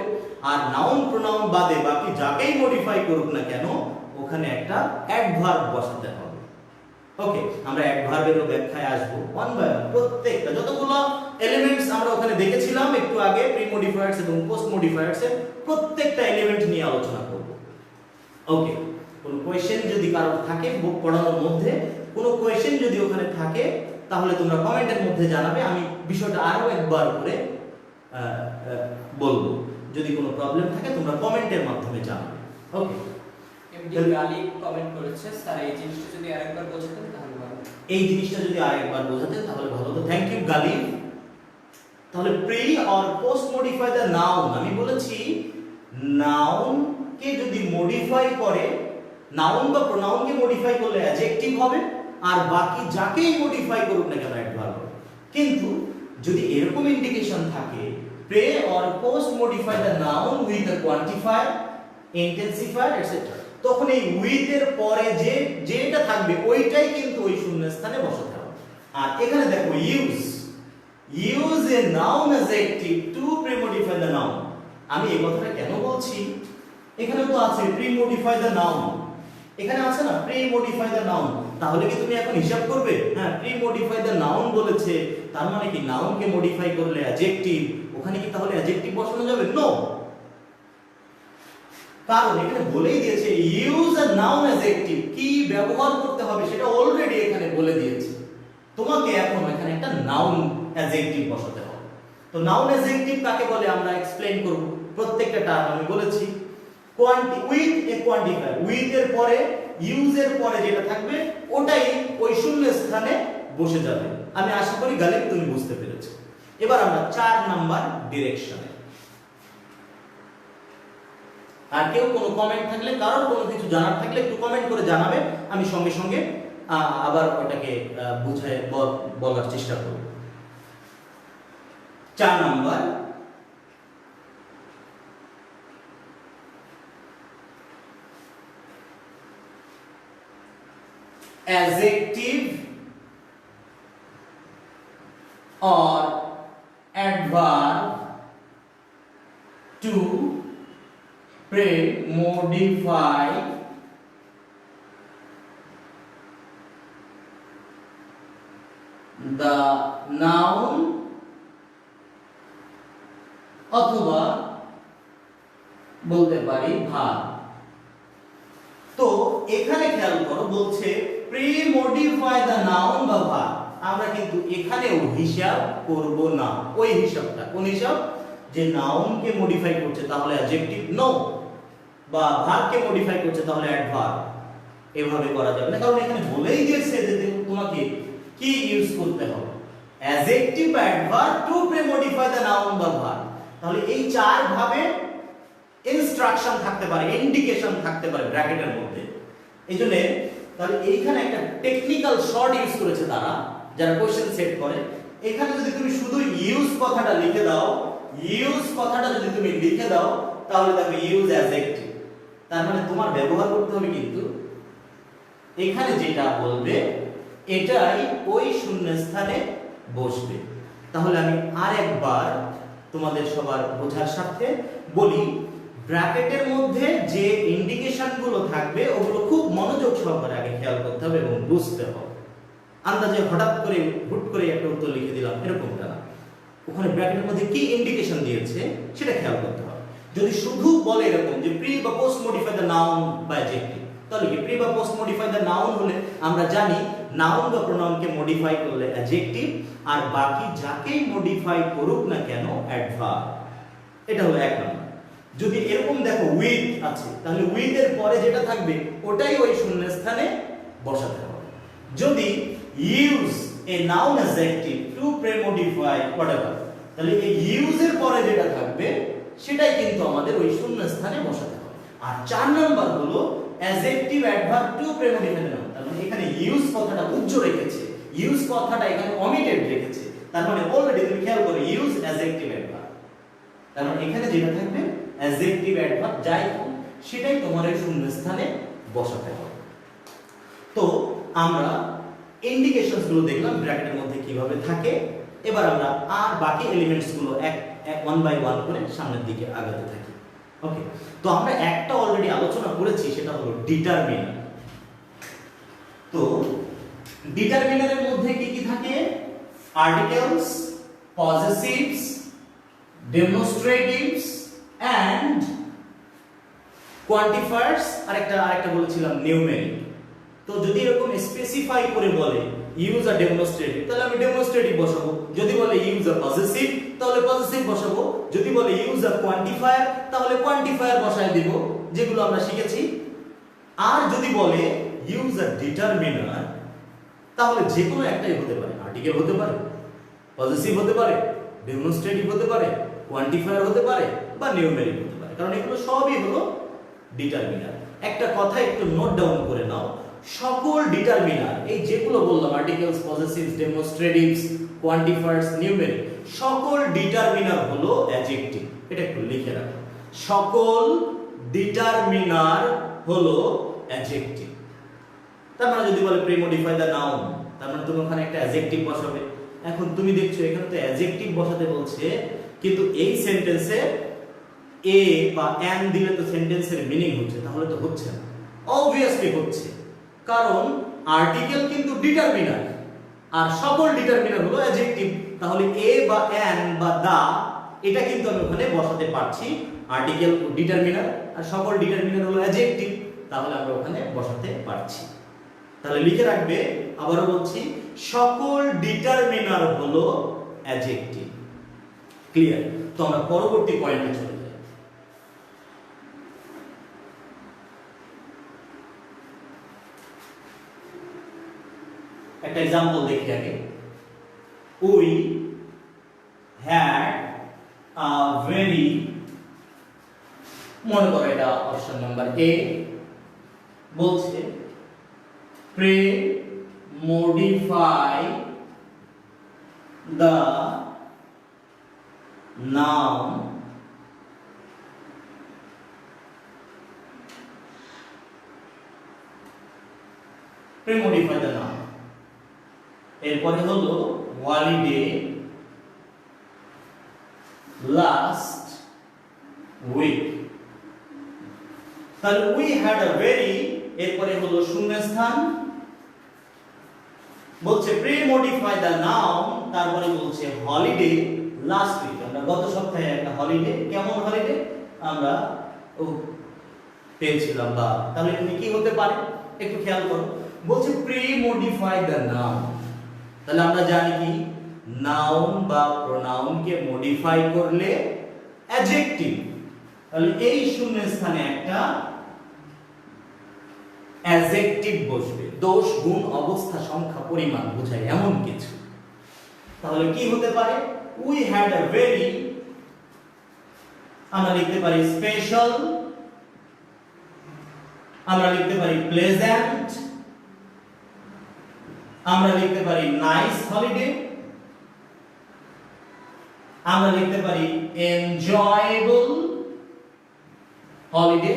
আর নাউন প্রোনাউন বাদে বাকি যাকেই মডিফাই করুক না কেন ওখানে একটা অ্যাডভার্ব বসাতে হবে। ওকে, আমরা অ্যাডভার্বেরও ব্যাখ্যায় আসব ওয়ান বাই ওয়ান। প্রত্যেকটা যতগুলো এলিমেন্টস আমরা ওখানে দেখেছিলাম একটু আগে প্রি মডিফায়ার্স এবং পোস্ট মডিফায়ার্স এর প্রত্যেকটা এলিমেন্ট নিয়ে আলোচনা করব। ওকে, কোন কোশ্চেন যদি কারোর থাকে পড়ানোর মধ্যে কোনো কোশ্চেন যদি ওখানে থাকে তাহলে তোমরা কমেন্টের মধ্যে জানাবে, আমি বিষয়টা আরো একবার করে বলবো। যদি কোনো প্রবলেম থাকে তোমরা কমেন্টের মাধ্যমে জানাবে। ওকে, এমডি গালি কমেন্ট করেছে স্যার এই জিনিসটা যদি আরেকবার বোঝাতেন তাহলে ভালো। এই জিনিসটা যদি আরেকবার বোঝাতেন তাহলে ভালো হতো। থ্যাংক ইউ গালি। তাহলে pre or post modify the noun, আমি বলেছি নাউন কে যদি মডিফাই করে, নাউন বা প্রোনাউনকে মডিফাই করলে অ্যাডজেক্টিভ হবে, আর বাকি যাকেই মডিফাই করুক না কেন অ্যাডভার্ব হবে। কিন্তু যদি এরকম ইন্ডিকেশন থাকে pre or post modify the noun with a quantifier, intensifier etcetera, তখন এই উইথ এর পরে যে যেটা থাকবে ওইটাই কিন্তু ওই শূন্য স্থানে বসাতে হবে। আর এখানে দেখো use a noun adjective to premodify the noun. আমি এই কথাটা কেন বলছি, এখানে তো আছে প্রিমডিফাই দ্য নাউন, এখানে আছে না প্রিমডিফাই দ্য নাউন, তাহলে কি তুমি এখন হিসাব করবে? হ্যাঁ, প্রিমডিফাই দ্য নাউন বলেছে, তার মানে কি নাউনকে মডিফাই করলে অ্যাডজেক্টিভ, ওখানে কি তাহলে অ্যাডজেক্টিভ বসানো যাবে? নো, কারণ এখানে বলেই দিয়েছে ইউজ আ নাউন অ্যাডজেক্টিভ, কি ব্যবহার করতে হবে সেটা অলরেডি এখানে বলে দিয়েছে। তোমাকে এখন এখানে একটা নাউন অ্যাডজেক্টিভ বসাতে হবে। তো নাউন অ্যাডজেক্টিভ কাকে বলে আমরা এক্সপ্লেইন করব। প্রত্যেকটা টার্ম আমি বলেছি উইথ এ কোয়ান্টিফায়ার, উইথ এর পরে ইউজ এর পরে যেটা থাকবে ওটাই ওই শূন্য স্থানে বসে যাবে। আমি আশা করি গালিব তুমি বুঝতে পেরেছো। এবার আমরা 4 নাম্বার ডিরেকশনে। আর কেউ কোনো কমেন্ট থাকলে, কারোর কোনো কিছু জানার থাকলে একটু কমেন্ট করে জানাবে, আমি সঙ্গে সঙ্গে আবার ওটাকে বুঝায় বলার চেষ্টা করব। 4 number adjective or adverb to pre-modify the noun অথবা বলতে পারি ভার্ব। তো এখানে খেয়াল করো বলছে প্রি-মডিফাই দ্য নাউন বা ভার্ব, আমরা কিন্তু এখানেও হিসাব করব না। ওই হিসাবটা কোন হিসাব? যে নাউনকে মডিফাই করছে তাহলে অ্যাডজেক্টিভ নো, বা ভার্বকে মডিফাই করছে তাহলে অ্যাডভার্ব। এভাবে করা যাবে না, কারণ এখানে বলেই দিয়েছে যে তোমাকে কি ইউজ করতে হবে, অ্যাডজেক্টিভ বা adverb to premodify the noun বা ভার্ব। তাহলে এই চার ভাবে ইনস্ট্রাকশন থাকতে পারে, ইন্ডিকেশন থাকতে পারে ব্র্যাকেটের মধ্যে। এইজন্য তাহলে এইখানে একটা টেকনিক্যাল শর্ট ইউজ করেছে তারা যারা কোশ্চেন সেট করে। এখানে যদি তুমি শুধু ইউজ কথাটা লিখে দাও, ইউজ কথাটা যদি তুমি লিখে দাও তাহলে দেখো ইউজ অ্যাডজেক্টিভ, তার মানে তোমার ব্যবহার করতে হবে কিন্তু এখানে যেটা বলবে এটাই ওই শূন্যস্থানে বসবে। তাহলে আমি আরেকবার তোমাদের সবার বোঝার সাথে বলি, ব্র্যাকেটের মধ্যে যে ইন্ডিকেশনগুলো থাকবে ওগুলো খুব মনোযোগ সহকারে আগে খেয়াল করতে হবে এবং বুঝতে হবে। আন্দাজে হঠাৎ করে হুট করে একটা উত্তর লিখে দিলাম এরকমটা না, ওখানে ব্র্যাকেটের মধ্যে কি ইন্ডিকেশন দিয়েছে সেটা খেয়াল করতে হবে। যদি শুধু বলে এরকম যে প্রি বা পোস্ট মডিফাই দ্য নাউন বা অ্যাডজেক্টিভ, তাহলে কি প্রি বা পোস্ট মডিফাই দ্য নাউন হলে আমরা জানি নাউন বা প্রোনাউনকে মডিফাই করলে অ্যাডজেক্টিভ, আর বাকি যাকেই মডিফাই করুক না কেন অ্যাডভার্ব। এটা হলো এক নম্বর। যদি এরকম দেখো উইথ আছে তাহলে উইথ এর পরে যেটা থাকবে ওটাই ওই শূন্যস্থানে বসাতে হবে। যদি use a noun adjective to premodify whatever, তাহলে এই ইউজ এর পরে যেটা থাকবে সেটাই কিন্তু আমাদের ওই শূন্যস্থানে বসাতে হবে। আর 4 নাম্বার হলো adjective adverb to premodify the noun. তার মানে এখানে ইউজ কথাটা উজ্জ্ব রেখেছে, ইউজ কথাটা এখানে অমিটেড রেখেছে, তার মানে অলরেডি তুমি খেয়াল করো ইউজ অ্যাডজেক্টিভ অ্যাডভার্ব। তার মানে এখানে যেটা থাকবে অ্যাডজেক্টিভ অ্যাডভার্ব যাই হোক সেটাই তোমার এই শূন্যস্থানে বসাতে হবে। তো আমরা ইন্ডিকেশনস গুলো দেখলাম ব্র্যাকেটের মধ্যে কিভাবে থাকে। এবার আমরা আর বাকি এলিমেন্টস গুলো ওয়ান বাই ওয়ান করে সামনের দিকে আগাতে থাকি। ওকে, তো আমরা একটা অলরেডি আলোচনা করেছি, সেটা হলো ডিটারমিনার। তো ডিটারমিনারের মধ্যে কি কি থাকে? আর্টিকেলস, পজেসিভস, ডেমনস্ট্রেটিভস এন্ড কোয়ান্টিফায়ার্স, আরেকটা বলেছিলাম নিউমেরিক। তো যদি এরকম স্পেসিফাই করে বলে ইউজ আ ডেমনস্ট্রেটিভ তাহলে আমি ডেমনস্ট্রেটিভ বসাবো, যদি বলে ইউজ আ পজেসিভ তাহলে পজেসিভ বসাবো, যদি বলে ইউজ আ কোয়ান্টিফায়ার তাহলে কোয়ান্টিফায়ার বসায় দিব, যেগুলো আমরা শিখেছি। আর যদি বলে ইউজ আ ডিটারমিনার তাহলে যে কোনো একটাই হতে পারে, আর্টিকেল হতে পারে, পজেসিভ হতে পারে, ডেমনস্ট্রেটিভ হতে পারে, কোয়ান্টিফায়ার হতে পারে বা নিউমেরিক হতে পারে, কারণ এগুলো সবই হলো ডিটারমিনার। একটা কথা একটু নোট ডাউন করে নাও, সকল ডিটারমিনার এই যেগুলো বললাম articles, possessives, demonstratives, quantifiers, numeric, সকল ডিটারমিনার হলো অ্যাডজেক্টিভ। এটা একটু লিখে রাখো, সকল ডিটারমিনার হলো অ্যাডজেক্টিভ। তার মানে যদি বলে প্রি-মডিফাই দ্য নাউন তার মানে তুমি ওখানে একটা অ্যাডজেক্টিভ বসাবে। এখন তুমি দেখছো এখানে তো অ্যাডজেক্টিভ বসাতে বলছে, কিন্তু এই সেন্টেন্সে এ বা এন দিলে তো সেন্টেন্সের মিনিং হচ্ছে, তাহলে তো হচ্ছে না। অবভিয়াসলি হচ্ছে, কারণ আর্টিকেল কিন্তু ডিটারমিনার আর সকল ডিটারমিনার হলো অ্যাডজেক্টিভ। তাহলে এ বা এন বা দা এটা কিন্তু আমি ওখানে বসাতে পারছি, আর্টিকেল ডিটারমিনার আর সকল ডিটারমিনার হলো অ্যাডজেক্টিভ, তাহলে আমরা ওখানে বসাতে পারছি। তাহলে লিখে রাখবে, আবারও বলছি, সকল ডিটারমিনার হলো অ্যাডজেক্টিভ। ক্লিয়ার? তো আমরা পরবর্তী পয়েন্টে চলে যাই। একটা एग्जांपल দেখি আগে। উই হ্যাড আ ভেরি, মনে করো এটা অপশন নাম্বার এ, বলছে premodify the noun premodify the noun, এরপরে হলো হলিডে লাস্ট উইক। তাহলে উই হ্যাড আ ভেরি, এরপরে হলো শূন্যস্থান, বলছে প্রি-মডিফাই দ্য নাউন, তারপরে বলছে হলিডে লাস্ট উইক। আমরা গত সপ্তাহে একটা হলিডে, কেমন হলিডে আমরা পেয়েছিলাম, বা তাহলে তুমি কি হতে পারে একটু খেয়াল করো। বলছে প্রি-মডিফাই দ্য নাউন, তাহলে আমরা জানি কি নাউন বা প্রোনাউনকে মডিফাই করলে অ্যাডজেক্টিভ, তাহলে এই শূন্য স্থানে একটা অ্যাডজেক্টিভ বসবে, দোষ গুণ অবস্থা সংখ্যা পরিমাণ বোঝায় এমন কিছু। তাহলে কি হতে পারে? উই হ্যাড আ ভেরি, আমরা লিখতে পারি স্পেশাল, আমরা লিখতে পারি প্লেজেন্ট, আমরা লিখতে পারি নাইস হলিডে, আমরা লিখতে পারি এনজয়েবল হলিডে।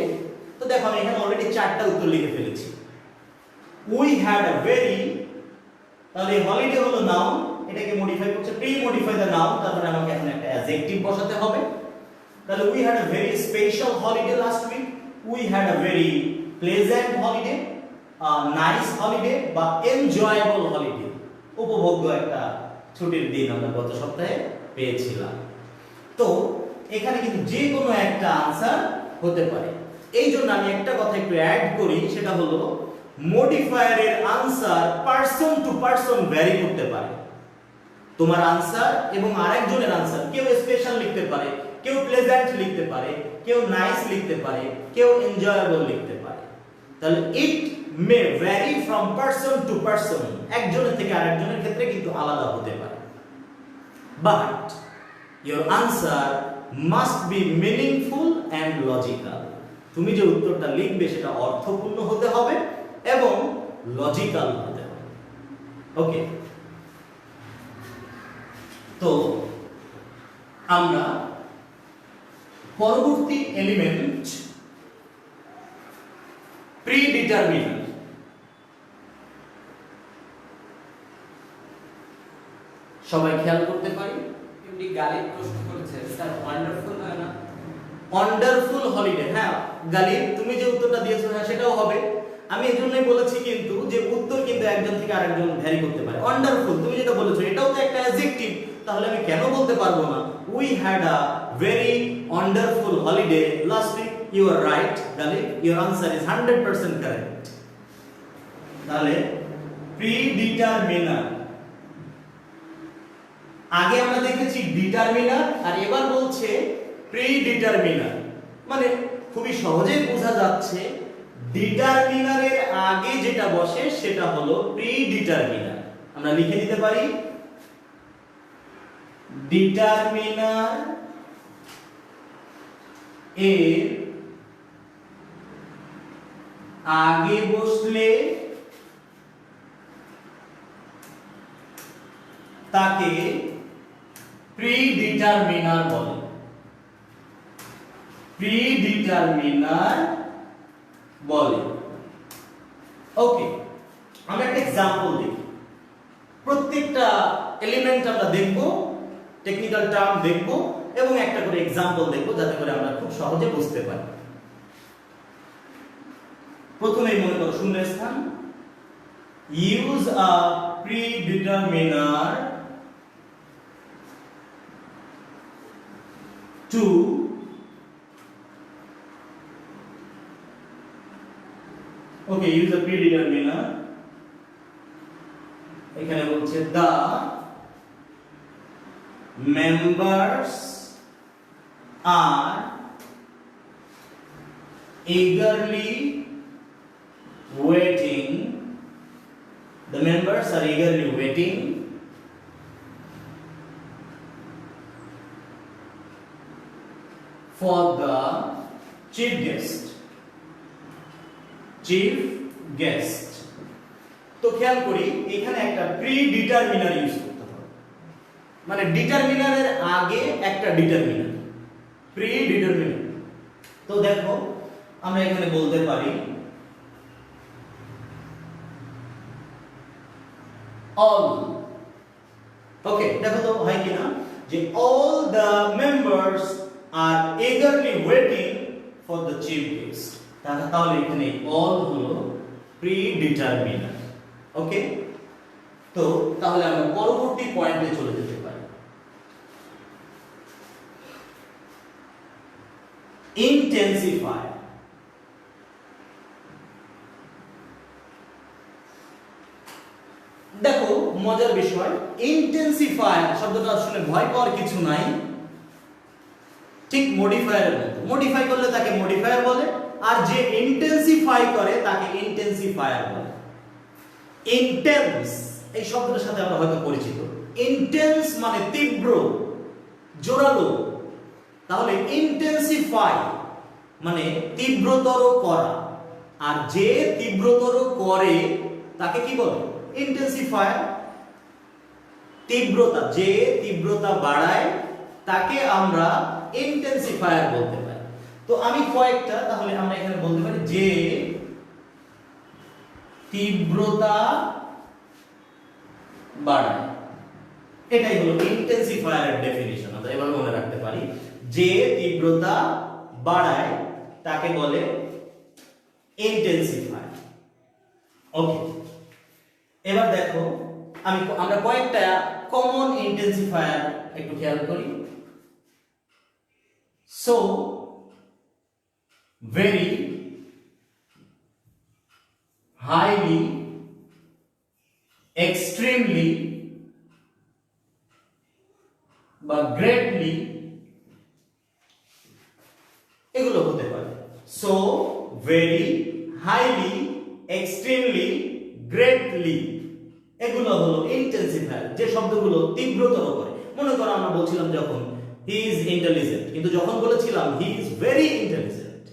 তো দেখো আমি এখানে অলরেডি 4টা উত্তর লিখে ফেলেছি। উই হ্যাড আ ভেরি, তাহলে হলিডে হলো নাউন, এটাকে মডিফাই করছে, প্রি মডিফাই দ্য নাউন, তারপরে আমাকে এখন একটা অ্যাডজেক্টিভ বসাতে হবে। তাহলে we had a very special holiday last week, we had a very pleasant holiday, nice holiday বা এনজয়েবল হলিডে, উপভোগ্য একটা ছুটির দিন আমরা গত সপ্তাহে পেয়েছিলাম। তো এখানে কিন্তু যে কোনো একটা আনসার হতে পারে। এই জন্য আমি একটা কথা একটু অ্যাড করি, সেটা হলো মডিফায়ারের answer person to person vary করতে পারে। তোমার আনসার এবং আরেকজনের আনসার, কেউ স্পেশাল লিখতে পারে, কেউ প্লেজেন্ট লিখতে পারে, কেউ নাইস লিখতে পারে, কেউ এনজয়েবল লিখতে পারে। তাহলে it may vary from person to person, একজনের থেকে আরেকজনের ক্ষেত্রে কিন্তু আলাদা হতে পারে। But your answer must be meaningful and logical, তুমি যে উত্তরটা লিখবে সেটা অর্থপূর্ণ হতে হবে এবং লজিক্যাল হতে হবে। ওকে, তো আমরা পরবর্তী এলিমেন্ট প্রিডিটারমিনার, সবাই খেয়াল করতে পারি। এমনি গালিব প্রশ্ন করেছে স্যার ওয়ান্ডারফুল হয় না? ওয়ান্ডারফুল হলিডে, হ্যাঁ গালিব তুমি যে উত্তরটা দিয়েছো হ্যাঁ সেটাও হবে। আমি এজন্যই বলেছি কিন্তু যে উত্তর কিন্তু একজন থেকে আরেকজন ভ্যারি করতে পারে। ওয়ান্ডারফুল তুমি যেটা বলেছো এটাও তো একটা অ্যাডজেক্টিভ, তাহলে আমি কেন বলতে পারবো না we had a very wonderful holiday last week? You are right Ghalib, your answer is 100% correct. তাহলে প্রিডিটারমিনার, আগে আমরা দেখেছি ডিটারমিনার আর এবার বলছে প্রিডিটারমিনার, মানে খুবই সহজেই বোঝা যাচ্ছে ডিটারমিনারের আগে যেটা বসে সেটা হলো প্রিডিটারমিনার। আমরা লিখে দিতে পারি ডিটারমিনার এর আগে বসলে তাকে প্রিডিটারমিনার বলে। প্রিডিটারমিনার বলে। ওকে, আমরা একটা एग्जांपल দেখি। প্রত্যেকটা এলিমেন্ট আমরা দেখব, টেকনিক্যাল টার্ম দেখব এবং একটা করে एग्जांपल দেখব যাতে করে আমরা খুব সহজে বুঝতে পারি। প্রথমেই মনে করো শূন্যস্থান, use a predeterminer to use a predeterminer, এখানে বলছে the members are eagerly waiting, the members are eagerly waiting for the chief guest. Chief guest. তো খেয়াল করি এখানে একটা প্রিডিটারমিনার ইউজ করতে হবে, মানে ডিটারমিনারের আগে একটা ডিটারমিনার, প্রিডিটারমিনার। তো দেখো আমরা এখানে বলতে পারি all, ওকে দেখো তো হয় কিনা যে all the members are eagerly waiting for the chief guest, তাহলে এখানে all হলো প্রিডিটারমিনার। ওকে, তো তাহলে আমরা পরবর্তী পয়েন্টে চলে যেতে পারি। ইন্টেন্সিফাই, দেখো মজার বিষয়, ইন্টেন্সিফাই শব্দটা আসলে ভয় পাওয়ার কিছু নাই। ঠিক মডিফায়ারের মতো। মডিফাই করলে তাকে মডিফায়ার বলে, আর যে ইন্টেন্সিফাই করে তাকে ইন্টেন্সিফায়ার বলে। ইন্টেন্স এই শব্দটার সাথে আমরা হয়তো পরিচিত। ইন্টেন্স মানে তীব্র, জোরালো। তাহলে ইন্টেন্সিফাই মানে তীব্রতর করা, আর যে তীব্রতর করে তাকে কি বলে? ইন্টেন্সিফায়ার। তীব্রতা, যে তীব্রতা বাড়ায় তাকে আমরা ইন্টেন্সিফায়ার বলতে পারি। তো আমি কয়েকটা, তাহলে আমরা এখানে বলতে পারি যে তীব্রতা বাড়ায়, এটাই হলো ইন্টেন্সিফায়ারের ডেফিনিশন। আমরা এভাবে মনে রাখতে পারি, যে তীব্রতা বাড়ায় তাকে বলে ইন্টেন্সিফায়ার। ওকে, এবার দেখো আমরা কয়েকটা কমন ইন্টেন্সিফায়ার একটু খেয়াল করি। সো, very, highly, extremely বা greatly, এগুলো হতে পারে। So, very, highly, extremely, greatly, এগুলো হলো ইন্টেন্সিফায়ার, যে শব্দগুলো তীব্রতর করে। মনে করো আমরা বলছিলাম যখন হি ইজ ইন্টেলিজেন্ট, কিন্তু যখন বলেছিলাম হি ইজ ভেরি ইন্টেলিজেন্ট,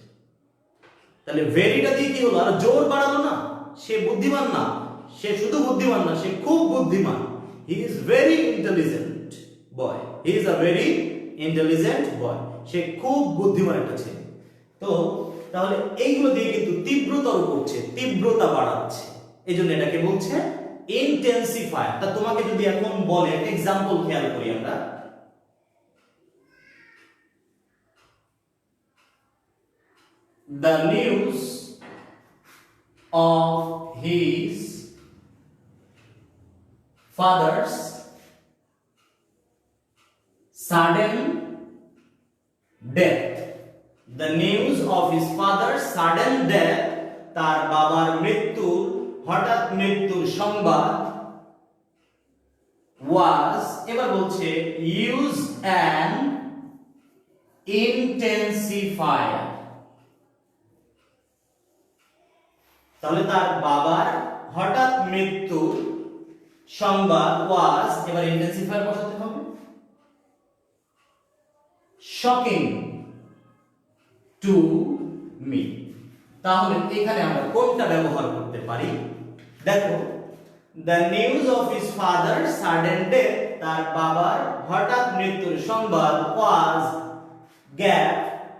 তাহলে ভেরিটা দিয়ে কি হলো? আর জোর বাড়ালো না, সে বুদ্ধিমান না, সে শুধু বুদ্ধিমান না, সে খুব বুদ্ধিমান। He is very intelligent boy, he is a very intelligent boy, সে খুব বুদ্ধিমান একটা ছেলে। তো তাহলে এইগুলো দিয়ে কিন্তু তীব্রতর করছে, তীব্রতা বাড়াচ্ছে, এই জন্য এটাকে বলছে ইন্টেন্সিফায়ার। তা তোমাকে যদি এখন বলে, এক্সাম্পল খেয়াল করি আমরা, the news of his father's sudden death, the news of his father's sudden death, তার বাবার মৃত্যুর, হঠাৎ মৃত্যুর সংবাদ, was, এবার বলছে use an intensifier। তাহলে তার বাবার হঠাৎ মৃত্যুর সংবাদ was, এবার ইন্টেন্সিফায়ার বসাতে হবে, shocking to me। তাহলে এখানে আমরা কোনটা ব্যবহার করতে পারি? দেখো, the news of his father's sudden death, তার বাবার হঠাৎ মৃত্যুর সংবাদ was gap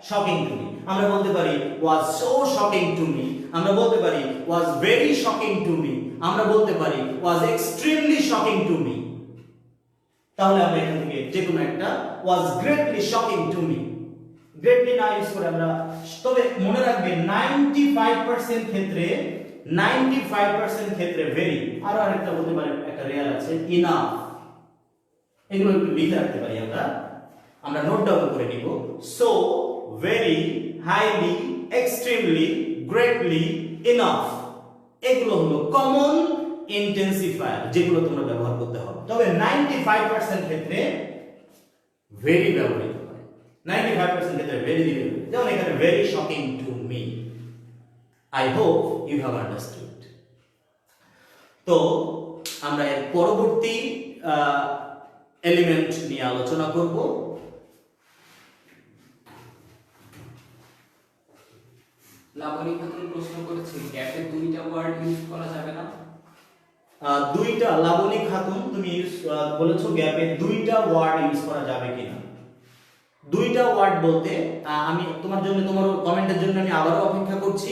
shocking to me। আমরা বলতে পারি was so shocking to me, আমরা বলতে পারি was very shocking to me, আমরা বলতে পারি was extremely shocking to me। তাহলে আমরা এখান থেকে যে কোনো একটা was greatly shocking to me, greatly না ইউজ করে আমরা, তবে মনে রাখবে 95% ক্ষেত্রে, 95% ক্ষেত্রে very, আর আরেকটা বলতে পারি একটা রেয়ার আছে enough, এগুলো একটু লিখে রাখতে পারি আমরা নোট ডাউন করে নিব। So, very, highly, extremely, greatly, enough, এগুলো হলো কমন ইন্টেন্সিফায়ার যেগুলো তোমরা ব্যবহার করতে হবে। তবে 95% ক্ষেত্রে very ব্যবহৃত হয়, 95% ক্ষেত্রে very দিবে, যেমন এখানে very shocking to me। I hope you have understood। তো আমরা এর পরবর্তী এলিমেন্ট নিয়ে আলোচনা করব। লাবণী খাতুন প্রশ্ন করেছে, গ্যাপে দুইটা ওয়ার্ড ইউজ করা যাবে না? দুইটা, লাবণী খাতুন তুমি বলেছো গ্যাপে দুইটা ওয়ার্ড ইউজ করা যাবে কিনা। দুইটা ওয়ার্ড বলতে আমি তোমার জন্য, তোমার কমেন্টের জন্য আমি আবারও অপেক্ষা করছি।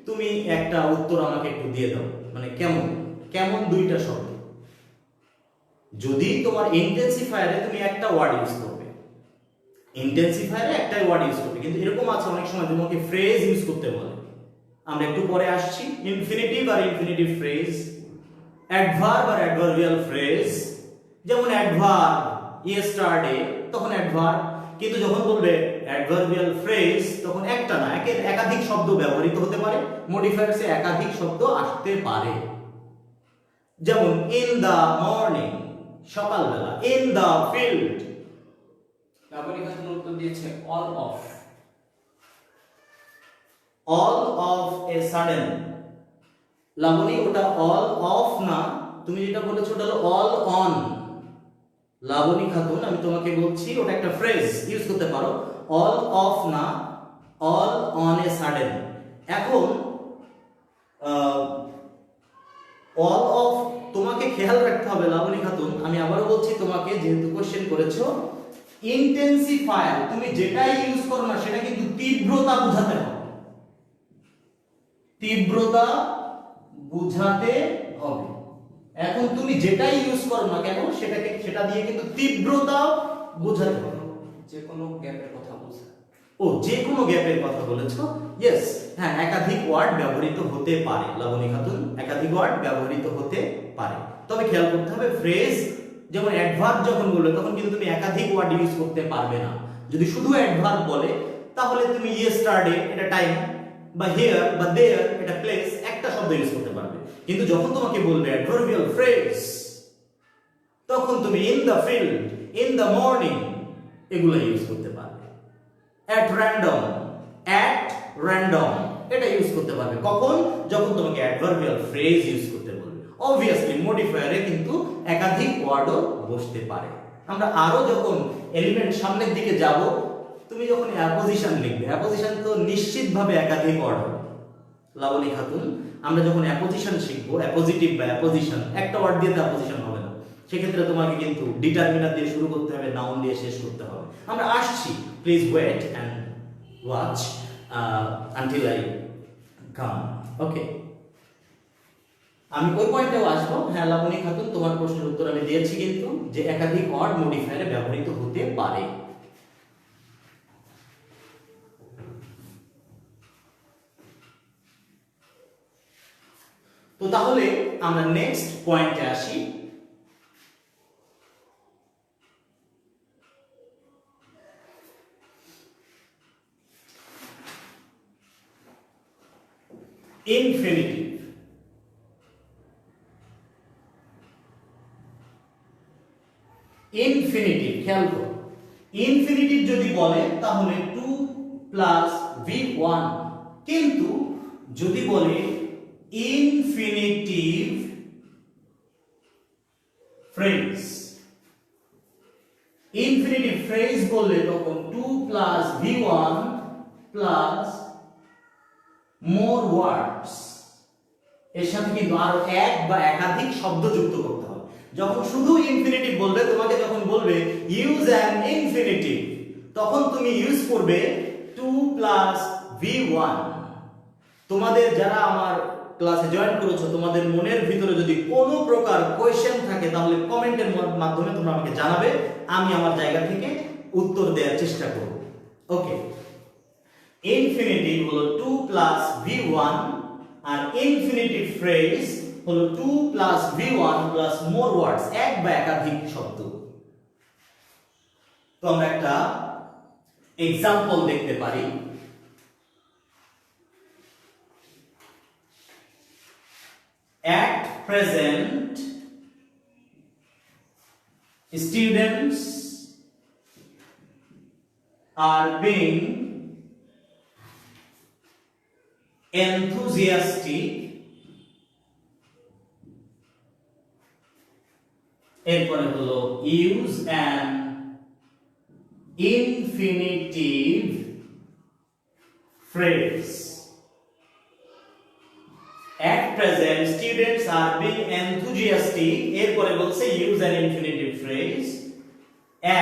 তুমি একটা উত্তর আমাকে একটু দিয়ে দাও, মানে কেমন কেমন দুইটা শব্দ। যদি তোমার ইন্টেন্সিফায়ারে তুমি একটা ওয়ার্ড ইউজ করবে, ইন্টেন্সিফায়ারে একটাই ওয়ার্ড ইউজ করবে, কিন্তু এরকম আছে অনেক সময় তোমাকে ফ্রেজ ইউজ করতে বলে। আমরা একটু পরে আসছি, ইনফিনিটিভ আর ইনফিনিটিভ ফ্রেজ, অ্যাডভার্ব আর অ্যাডভার্বিয়াল ফ্রেজ। যেমন অ্যাডভার্ব ইয়েস্টারডে, তখন অ্যাডভার্ব, কিন্তু যখন বলবে অ্যাডভার্বিয়াল ফ্রেজ তখন একটা না, একাধিক শব্দ ব্যবহৃত হতে পারে, মডিফায়ার্সে একাধিক শব্দ আসতে পারে। যেমন ইন দা মর্নিং, সকালবেলা, in the field, Labani Khatun উত্তর দিয়েছে all of. All of a sudden. Labani ওটা অল অফ না, তুমি যেটা বলেছো ওটা হলো অল অন। লাবণী খাতুন আমি তোমাকে বলছি ওটা একটা ফ্রেজ ইউজ করতে পারো, অল অফ না, অল অন এ সাডেন। এখন অল অফ তোমাকে খেয়াল রাখতে হবে লাবণী খাতুন, আমি আবারও বলছি তোমাকে, যেহেতু কোশ্চেন করেছো, ইন্টেন্সিফায়ার তুমি যেটাই ইউজ করো না সেটা কিন্তু তীব্রতা বোঝাতে হবে, তীব্রতা বুঝাতে হবে। এখন তুমি যেটাই ইউজ করো না কেন সেটা দিয়ে কিন্তু তীব্রতা বোঝাতে হবে। যে কোনো গ্যাপের কথা বলছে। ও যে কোনো গ্যাপের কথা বলেছো, ইয়েস, হ্যাঁ, একাধিক ওয়ার্ড ব্যবহৃত হতে পারে লাবণী খাতুন, একাধিক ওয়ার্ড ব্যবহৃত হতে পারে। তবে খেয়াল করতে হবে ফ্রেজ যেমন অ্যাডভার্ব যখন বলবে তখন কিন্তু তুমি একাধিক ওয়ার্ড ইউজ করতে পারবে না। যদি শুধু অ্যাডভার্ব বলে তাহলে তুমি ইয়েস্টারডে এটা টাইম, বা হিয়ার বা দেয়ার এটা প্লেস, একটা শব্দ ইউজ করতে পারবে। কিন্তু যখন তোমাকে বলবে অ্যাডভার্বিয়াল ফ্রেজ তখন তুমি in the field, in the morning এগুলো ইউজ করতে পারবে। at random এটা ইউজ করতে পারবে কখন? যখন তোমাকে অ্যাডভার্বিয়াল ফ্রেজ ইউজ করতে বলবে। অবভিয়াসলি মডিফায়ারে কিন্তু একাধিক ওয়ার্ডও বসতে পারে। আমরা আরো যখন এলিমেন্ট সামনের দিকে যাব, তুমি যখন অ্যাপোজিশন লিখবে, অ্যাপোজিশন তো নিশ্চিতভাবে একাধিক ওয়ার্ড হবে লাবণী খাতুন। আমরা যখন অ্যাপোজিশন শিখবো, অ্যাপোজিটিভ বা অ্যাপোজিশন, একটা ওয়ার্ড দিয়ে তো অ্যাপোজিশন হবে না, সেক্ষেত্রে তোমাকে কিন্তু ডিটারমিনার দিয়ে শুরু করতে হবে, নাউন দিয়ে শেষ করতে হবে। আমরা আসছি, please wait and watch until I come. Okay, আমি ওই পয়েন্টেও আসবো। হ্যাঁ লাবণী খাতুন, তোমার প্রশ্নের উত্তর আমি দিয়েছি কিন্তু, যে একাধিক ওয়ার্ড মডিফায়ারে ব্যবহৃত হতে পারে। তো তাহলে আমরা নেক্সট পয়েন্টে আসি। ইনফিনিটিভ। ইনফিনিটিভ খেয়াল করো, ইনফিনিটিভ যদি বলে তাহলে 2 প্লাস v1, কিন্তু যদি বলে ইনফিনিটিভ ফ্রেজ, ইনফিনিটিভ ফ্রেজ বললে তখন 2 প্লাস v1 প্লাস মোর ওয়ার্ডস, এর সাথে কিন্তু আরো এক বা একাধিক শব্দ যুক্ত করতে হবে। যখন শুধু ইনফিনিটিভ বলবে, তোমাকে যখন বলবে ইউজ অ্যান ইনফিনিটিভ, তখন তুমি ইউজ করবে 2 প্লাস v1। তোমাদের যারা আমার ক্লাসে জয়েন করেছো, তোমাদের মনের ভিতরে যদি কোনো প্রকার কোয়েশ্চেন থাকে তাহলে কমেন্টের মাধ্যমে তোমরা আমাকে জানাবে, আমি আমার জায়গা থেকে উত্তর দেওয়ার চেষ্টা করব। ওকে, ইনফিনিটিভ হলো 2 প্লাস v1 আর ইনফিনিটিভ ফ্রেজ হলো 2 প্লাস v1 প্লাস মোর ওয়ার্ডস, এক বা একাধিক শব্দ। তো আমরা একটা এক্সাম্পল দেখতে পারি। At present, students are being enthusiastic, এরপরে হলো use an infinitive phrase. At present students are being enthusiastic, এরপরে বলছে use an infinitive phrase,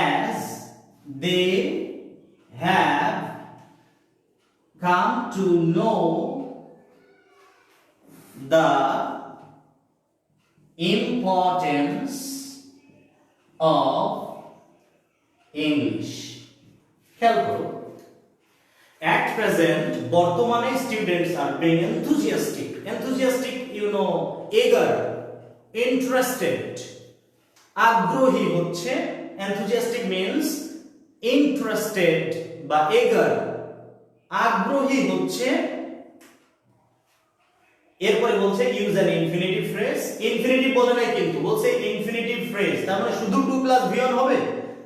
as they have come to know the importance of English. খেয়াল করো, at present বর্তমানে students are being enthusiastic. Enthusiastic, you know, eager, interested, আগ্রহী হচ্ছে। enthusiastic means interested বা eager, আগ্রহী হচ্ছে। এরপরে বলছে use an infinitive phrase, infinitive বলে নাই কিন্তু, বলছে infinitive phrase, তার মানে শুধু 2 প্লাস v1 হবে?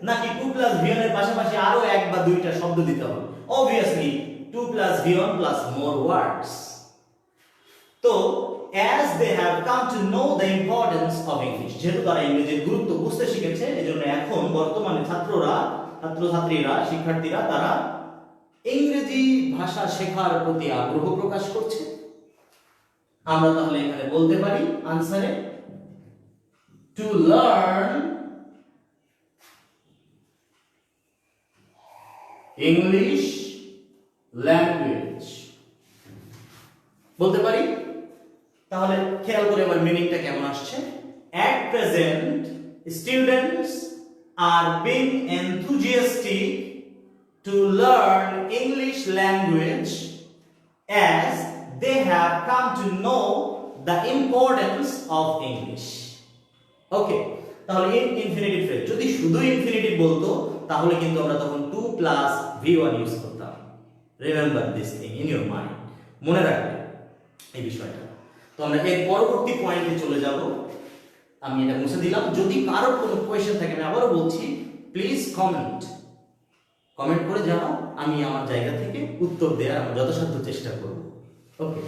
নাকি 2 প্লাস v1 এর পাশাপাশি আরো এক বা দুইটা শব্দ দিতে হবে? obviously 2 plus v1 plus more words. তো as they have come to know the importance of English, যেহেতু তারা ইংরেজির গুরুত্ব বুঝতে শিখেছে, এজন্য এখন বর্তমানে ছাত্রছাত্রীরা, শিক্ষার্থীরা তারা ইংরেজি ভাষা শেখার প্রতি আগ্রহ প্রকাশ করছে। আমরা তাহলে এখানে বলতে পারি আনসারে to learn English language বলতে পারি। তাহলে খেয়াল করে এবার মিনিংটা কেমন আসছে। at present students are being enthusiastic to learn English language as they have come to know the importance of English. ওকে, তাহলে ইনফিনিটিভ ফ্রেজ যদি শুধু ইনফিনিটিভ বলতো তাহলে কিন্তু আমরা তখন 2 plus v1 ইউজ করতাম। Remember this thing in your mind, মনে রাখবে এই বিষয়টা। তো আমরা এর পরবর্তী পয়েন্টে চলে যাব। আমি এটা মুছে দিলাম। যদি কারোর কোনো কোয়েশ্চেন থাকে, আমি আবারও বলছি, প্লিজ কমেন্ট করে জানাও, আমি আমার জায়গা থেকে উত্তর দেওয়ার আমার যথাসাধ্য চেষ্টা করব। ওকে,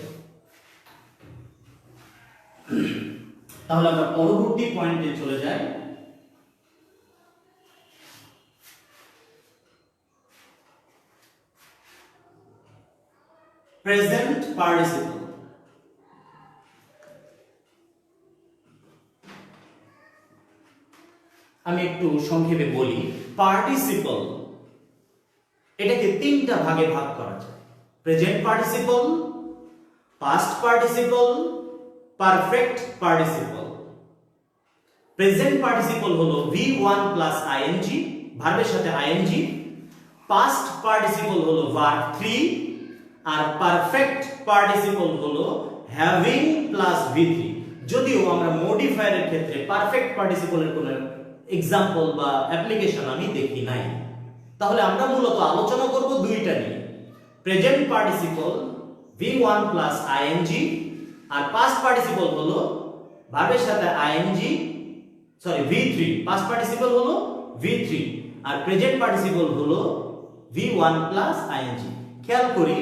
তাহলে আমরা পরবর্তী পয়েন্টে চলে যাই। Present participle. আমি একটু সংক্ষেপে বলি, পার্টিসিপল এটাকে তিনটা ভাগে ভাগ করা যায়। Present participle, past participle, perfect participle. Present participle হলো v1 প্লাস ing, ভার্বের সাথে ing। পাস্ট পার্টিসিপল হলো verb 3, আর পারফেক্ট পার্টিসিপল হলো having প্লাস v3। যদিও আমরা মডিফায়ারের ক্ষেত্রে পারফেক্ট পার্টিসিপলের কোনো এক্সাম্পল বা অ্যাপ্লিকেশন আমি দেখি নাই। তাহলে আমরা মূলত আলোচনা করব দুইটা নিয়ে, present participle v1 plus ing, আর পাস্ট পার্টিসিপল হলো ভার্বের সাথে v3। পাস্ট পার্টিসিপল হলো v3 আর প্রেজেন্ট পার্টিসিপল হলো v1 প্লাস ing। খেয়াল করি,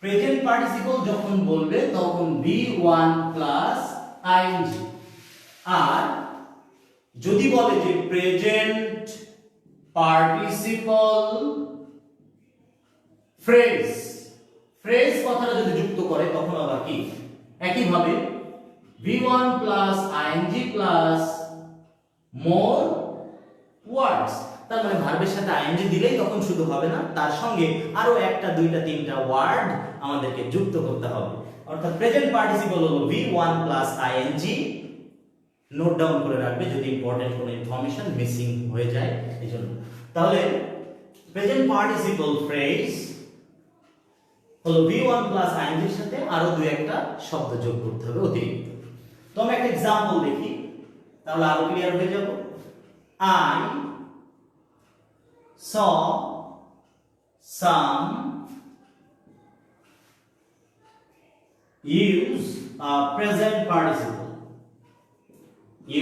প্রেজেন্ট পার্টিসিপল যখন বলবে তখন v1 প্লাস ing, আর যদি বলে যে প্রেজেন্ট পার্টিসিপল ফ্রেজ কথাটা যদি যুক্ত করে তখন আবার কি একই ভাবে v1 plus ing plus more words. তার মানে ভার্বের সাথে ing দিলেই তখন শুধু হবে না, তার সঙ্গে আরো একটা, দুইটা, তিনটা ওয়ার্ড আমাদেরকে যুক্ত করতে হবে। অর্থাৎ প্রেজেন্ট পার্টিসিপল হলো v1 plus ing। Note down করে রাখবে যদি ইম্পর্টেন্ট কোনো ইনফরমেশন মিসিং হয়ে যায় এজন্য। তাহলে প্রেজেন্ট পার্টিসিপল ফ্রেজ হলো v1 প্লাস ing এর সাথে আরো দুই একটা শব্দ যোগ করতে হবে অতিরিক্ত। তো আমরা একটা एग्जांपल দেখি, তাহলে আরো ক্লিয়ার হয়ে যাব। I saw some use a present participle.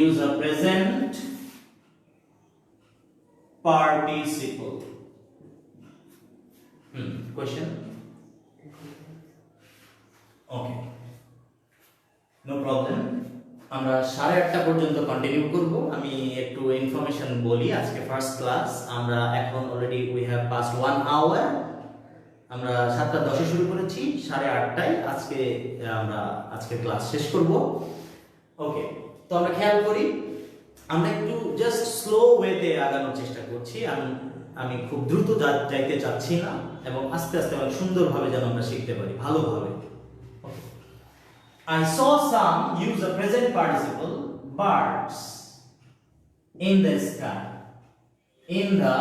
Use a present participle. Question? Okay. No problem. আমরা 8:30 পর্যন্ত কন্টিনিউ করব। আমি একটু ইনফরমেশন বলি। আজকে ফার্স্ট ক্লাস, আমরা এখন already we have passed 1 hour. আমরা 7:10 শুরু করেছি, 8:30টায় আমরা আজকের ক্লাস শেষ করব। ওকে, তো আমরা খেয়াল করি, আমরা একটু জাস্ট স্লো ওয়েতে আগানোর চেষ্টা করছি। আমি খুব দ্রুত যাইতে চাচ্ছি না, এবং আস্তে আস্তে অনেক সুন্দরভাবে যেন আমরা শিখতে পারি, ভালোভাবে। I saw some use a present participle birds in the sky. In the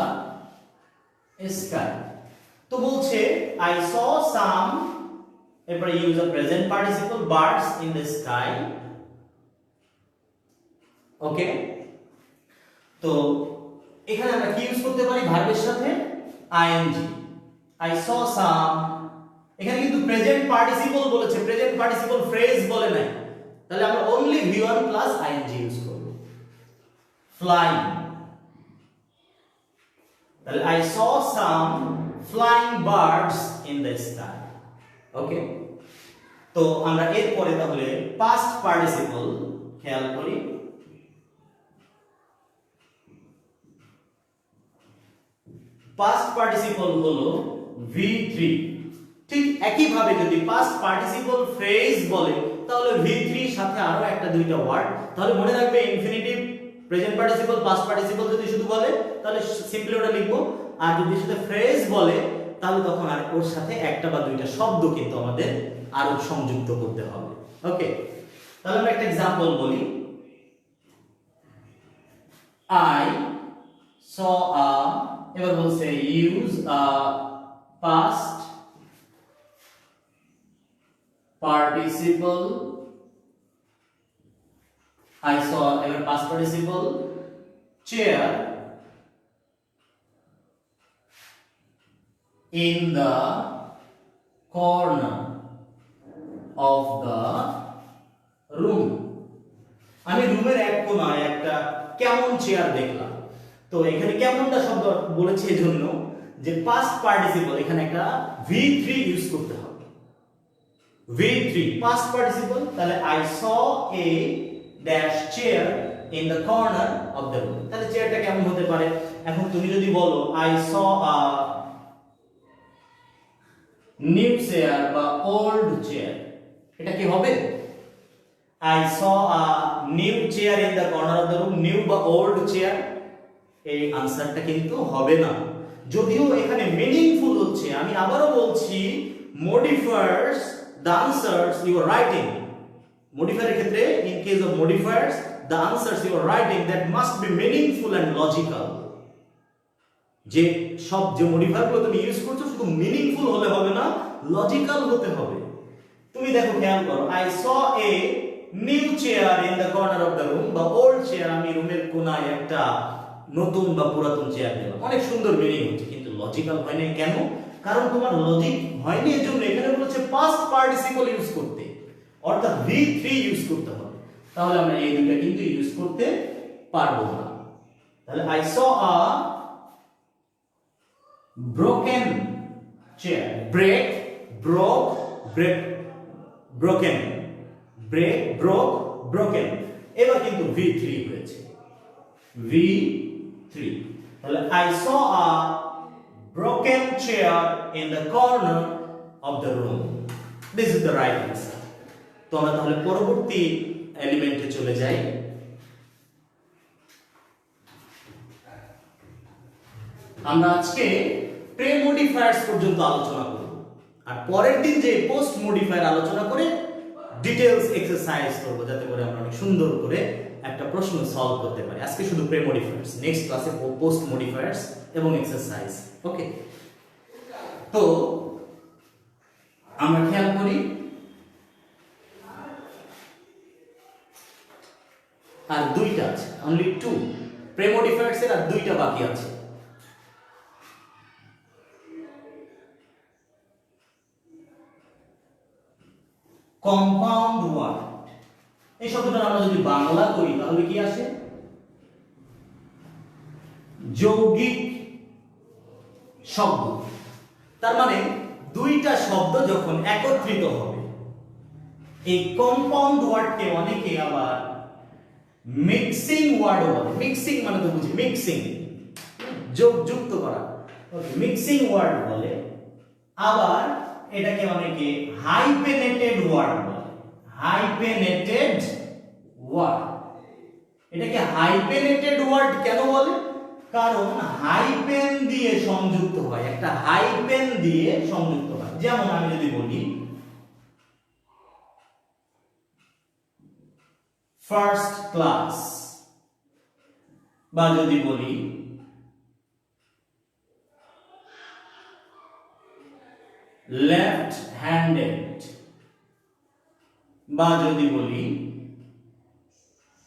sky. তো বলছে I saw some, এরপরে use a present participle birds in the sky. ওকে, তো এখানে আমরা কি ইউজ করতে পারি? ভার্বের সাথে ing। I saw some, এখানে কিন্তু প্রেজেন্ট পার্টিসিপল বলেছে, প্রেজেন্ট পার্টিসিপল ফ্রেজ বলে নাই। তাহলে আমরা only v1 plus ing use করব। ফ্লাইং, তাহলে I saw some flying birds in the sky. ওকে, তো আমরা এরপরে তাহলে past participle খেয়াল করি। past participle হলো V3। ঠিক একই ভাবে যদি past participle phrase বলে তাহলে V3 এর সাথে আরো একটা দুইটা ওয়ার্ড, তাহলে মনে রাখবে infinitive, present participle, past participle যদি শুধু বলে তাহলে সিম্পলি ওটা লিখবো, আর যদি সাথে ফ্রেজ বলে তাহলে তখন আর ওর সাথে একটা বা দুইটা শব্দ কিন্তু আমাদের আরো সংযুক্ত করতে হবে। ওকে, তাহলে আমরা একটা एग्जांपल বলি। I saw a, এবার বলছে use a past participle, I saw ever past participle chair in the corner of the room. আমি রুমের এক কোণায় একটা কেমন চেয়ার দেখলাম। তো এখানে কেমনটা শব্দ বলেছে এজন্য যে পাস্ট পার্টিসিপল এখানে একটা V3 ইউজ করতে হবে। V3 past participle, তাহলে I saw a dash chair in the corner of the room। তাহলে চেয়ারটা কেমন হতে পারে? এখন তুমি যদি বলো I saw a new chair বা old chair, এটা কি হবে? I saw a new chair in the corner of the room, new বা old chair, এই আনসারটা কিন্তু হবে না। যদিও এখানে মিনিংফুল হচ্ছে, আমি আবারও বলছি modifiers the answers you are writing, modifier এর ক্ষেত্রে in case of modifiers the answers you are writing that must be meaningful and logical। যে সব যে মডিফায়ার গুলো তুমি ইউজ করছো শুধু মিনিংফুল হলে হবে না, লজিক্যাল হতে হবে। তুমি দেখো খেয়াল করো I saw a new chair in the corner of the room বা old chair, আমি রুমের কোণায় একটা নতুন বা পুরাতন চেয়ার দেখলাম। অনেক সুন্দর মিনিং হচ্ছে, কিন্তু লজিক্যাল হয় না কেন? কারণ তোমার লজিক হয়নি এজন্য এখানে বলেছে পাস্ট পার্টিসিপল ইউজ করতে, অর্থাৎ V3 ইউজ করতে হবে। তাহলে আমরা এই দুটো কিন্তু ইউজ করতে পারবো না। তাহলে I saw a broken chair, break, broke, break, broken, break, broke, broken, এবার কিন্তু V3 হয়েছে, V3। তাহলে I saw a broken chair in the corner of the room, this is the right answer। তো আমরা তাহলে পরবর্তী এলিমেন্টে চলে যাই। আমরা আজকে প্রে মডিফায়ার্স পর্যন্ত আলোচনা করব, আর পরের দিন যে পোস্ট মডিফায়ার আলোচনা করে ডিটেইলস এক্সারসাইজ করব, যাতে করে আমরা অনেক সুন্দর করে একটা প্রশ্ন সলভ করতে পারি। আজকে শুধু প্রে মডিফায়ার্স, নেক্সট ক্লাসে পোস্ট মডিফায়ার্স এবং এক্সারসাইজ। ওকে, তো আমরা খেয়াল করি আর দুইটা আছে, অনলি টু প্রে মডিফায়ার্স এর আর দুইটা বাকি আছে। কম্পাউন্ড ওয়ার্ড, এই শব্দটা আমরা যদি বাংলা করি তাহলে কি আসে? যৌগিক শব্দ। তার মানে দুইটা শব্দ যখন একত্রিত হবে, এই কম্পাউন্ড ওয়ার্ডকে অনেকে আবার মিক্সিং ওয়ার্ড বলে। মিক্সিং মানে তো বুঝি মিক্সিং, যুক্ত করা, ওকে, মিক্সিং ওয়ার্ড বলে। আবার এটাকে অনেকে হাইপেনেটেড ওয়ার্ড বলে, হাইপেনেটেড ওয়ার্ড। এটাকে হাইপেনেটেড ওয়ার্ড কেন বলে? কারণ হাইপেন দিয়ে সংযুক্ত হয়, একটা হাইপেন দিয়ে সংযুক্ত হয়। যেমন আমি যদি বলি ফার্স্ট ক্লাস, বা যদি বলি লেফট হ্যান্ডেড, বা যদি বলি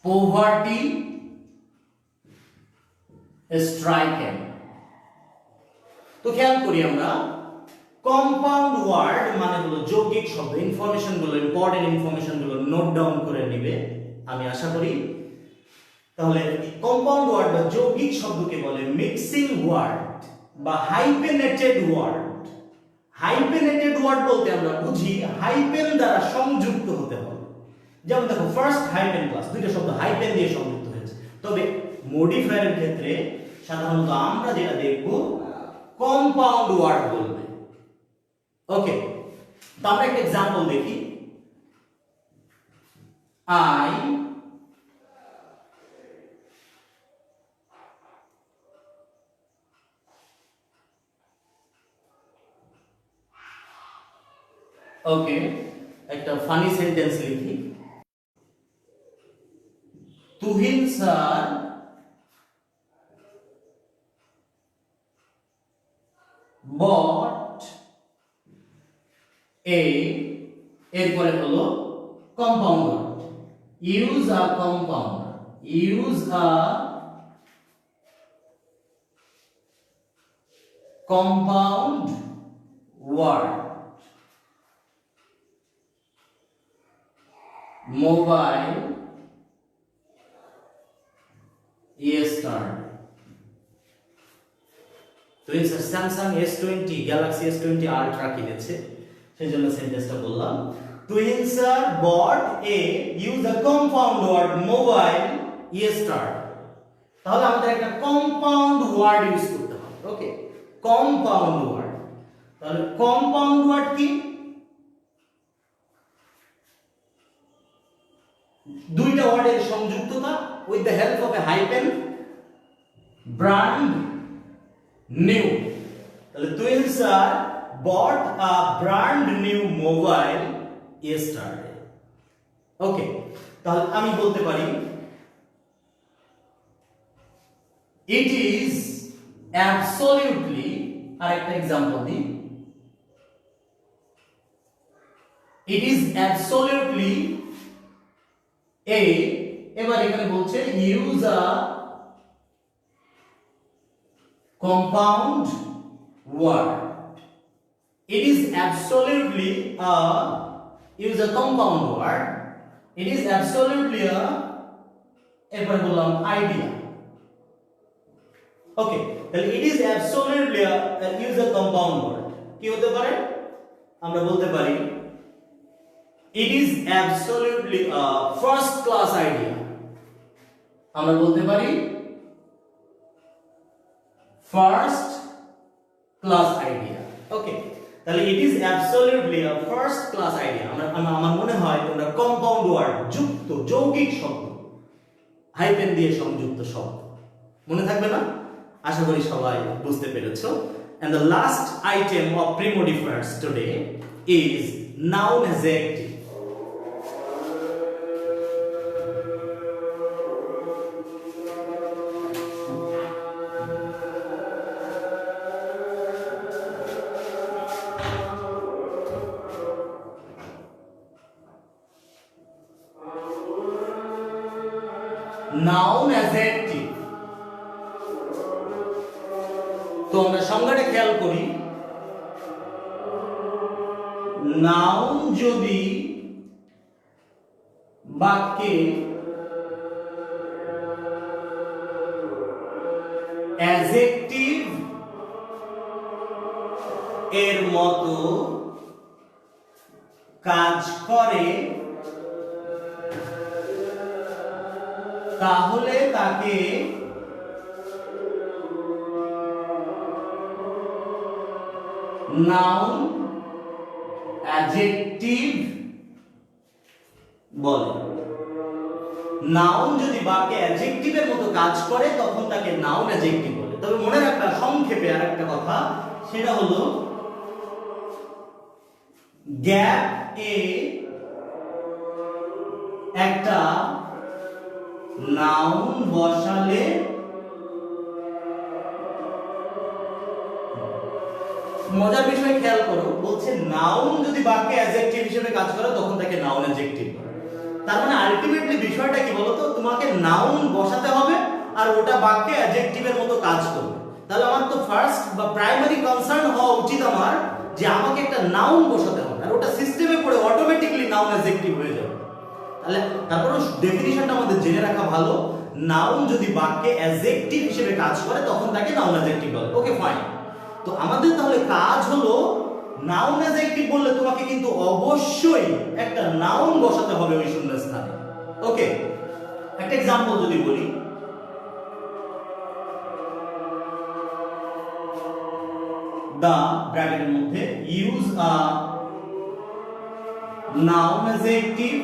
পভার্টি স্ট্রাইকেন। তো খেয়াল করি আমরা কম্পাউন্ড ওয়ার্ড মানে হলো যৌগিক শব্দ। ইনফরমেশন গুলো, ইম্পর্টেন্ট ইনফরমেশন গুলো নোট ডাউন করে নিবে আমি আশা করি। তাহলে কম্পাউন্ড ওয়ার্ড বা যৌগিক শব্দকে বলে মিক্সিং ওয়ার্ড বা হাইপেনেটেড ওয়ার্ড। হাইপেনেটেড ওয়ার্ড বলতে আমরা বুঝি হাইপেন দ্বারা সংযুক্ত হতে হবে। যেমন দেখো ফার্স্ট হাইপেন ক্লাস, দুইটা শব্দ হাইপেন দিয়ে সংযুক্ত হয়েছে। তবে মডিফায়ারের ক্ষেত্রে সাধারণত আমরা যেটা দেখব কম্পাউন্ড ওয়ার্ড বলবে। ওকে, তো আমরা একটা एग्जांपल দেখি। I ওকে, একটা ফানি সেন্টেন্স লিখি। তুহিন স্যার bought a, এরপরে হলো compound word, use a compound, use a compound word, mobile yesterday। তো এই Samsung S20 Galaxy S20 ultra কিনেছে, সেই জন্য সেন্টেন্সটা বললাম। টুইন sir bought a use a compound word mobile yesterday। তাহলে আমাদের একটা কম্পাউন্ড ওয়ার্ড ইউজ করতে হবে। Okay, compound word. তাহলে কম্পাউন্ড ওয়ার্ড কি? দুইটা ওয়ার্ডের সংযুক্ততা with the help of a hyphen, brand new। তাহলে twins are bought a brand new mobile yesterday। ওকে, তাহলে আমি বলতে পারি it is absolutely, আরেকটা एग्जांपल দিই, it is absolutely a, এবার এখানে বলছে use a compound word. It is absolutely a, use a compound word, it is absolutely a, এরপর বললাম আইডিয়া। ওকে, তাহলে it is absolutely a, use a compound word কি হতে পারে? আমরা বলতে পারি it is absolutely a first class idea। আমরা বলতে পারি ফার্স্ট ক্লাস আইডিয়া। ওকে, তাহলে it is absolutely a first class idea। আমার মনে হয় তোমরা কম্পাউন্ড ওয়ার্ড যুক্ত যৌগিক শব্দ হাইপেন দিয়ে সংযুক্ত শব্দ মনে থাকবে না? আশা করি সবাই বুঝতে পেরেছো। and the last item of pre-modifiers today is noun adjective। Noun adjective. তো আমরা সংজ্ঞাটা খেয়াল করি, নাউন যদি বাক্যে অ্যাডজেক্টিভ এর মতো কাজ করে তাহলে তাকে নাউন অ্যাডজেক্টিভ বলে। নাউন যদি বাক্যে অ্যাডজেক্টিভের মতো কাজ করে তখন তাকে নাউন অ্যাডজেক্টিভ বলে। তবে মনে রাখবা সংক্ষেপে আরেকটা কথা, সেটা হলো গ্যাপ এ একটা নাউন বসালে মজার বিষয় খেয়াল করো, বলছে নাউন যদি বাক্যে অ্যাডজেক্টিভ হিসেবে কাজ করে তখন তাকে নাউন অ্যাডজেক্টিভ বলে। তার মানে আলটিমেটলি বিষয়টা কি বলতো, তোমাকে নাউন বসাতে হবে আর ওটা বাক্যে অ্যাডজেক্টিভের মতো কাজ করবে। তাহলে আমার তো ফার্স্ট বা প্রাইমারি কনসার্ন হওয়া উচিত আমার যে আমাকে একটা নাউন বসাতে হবে আর ওটা সিস্টেমে পড়ে অটোমেটিক্যালি নাউন অ্যাডজেক্টিভ হয়ে যাবে। তাহলে তারপর ডেফিনিশনটা আমাদের জেনে রাখা ভালো নাউন যদি বাক্যে অ্যাডজেক্টিভ হিসেবে কাজ করে তখন তাকে নাউন অ্যাডজেক্টিভ বলে। Okay fine. তো আমাদের তাহলে কাজ হলো নাউন অ্যাডজেক্টিভ বললে তোমাকে কিন্তু অবশ্যই একটা নাউন বসাতে হবে ওই শূন্যস্থানে। ওকে, একটা एग्जांपल যদি বলি, দা ব্র্যাকেটের মধ্যে use a noun adjective.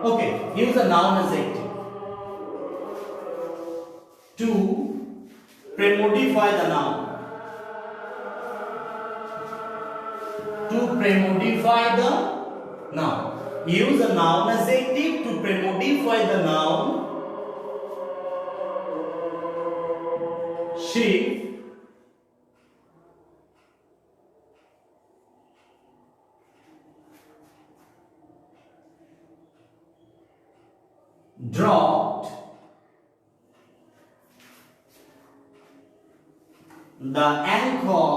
Okay, use a noun adjective to premodify the noun. To premodify the noun. Use a noun adjective to premodify the noun. She dropped the anchor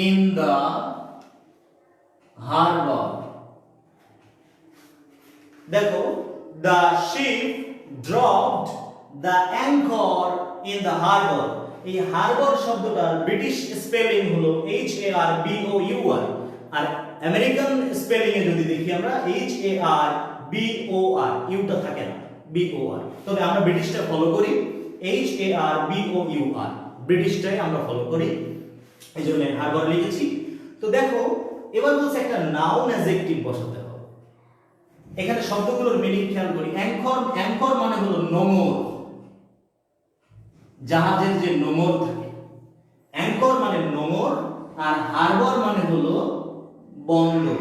in the harbor. দেখো, the ship dropped the anchor in the harbor. এই হারবার শব্দটার ব্রিটিশ স্পেলিং হলো HARBOUR, আর আমেরিকান স্পেলিং এ যদি দেখি আমরা HARBOR, ইউটা থাকে না, BOR। তবে আমরা ব্রিটিশটা ফলো করি, HARBOUR, ব্রিটিশটাই আমরা ফলো করি, এই জন্য হারবার লিখেছি। তো দেখো, এবার বলছে একটা নাউন অ্যাডজেক্টিভ বসাতে হবে। এখানে শব্দগুলোর মিনিং খেয়াল করি। অ্যাঙ্কর, অ্যাঙ্কর মানে হলো নোঙর, জাহাজের যে নোঙর থাকে, অ্যাঙ্কর মানে নোঙর, আর হারবার মানে হলো বন্দর।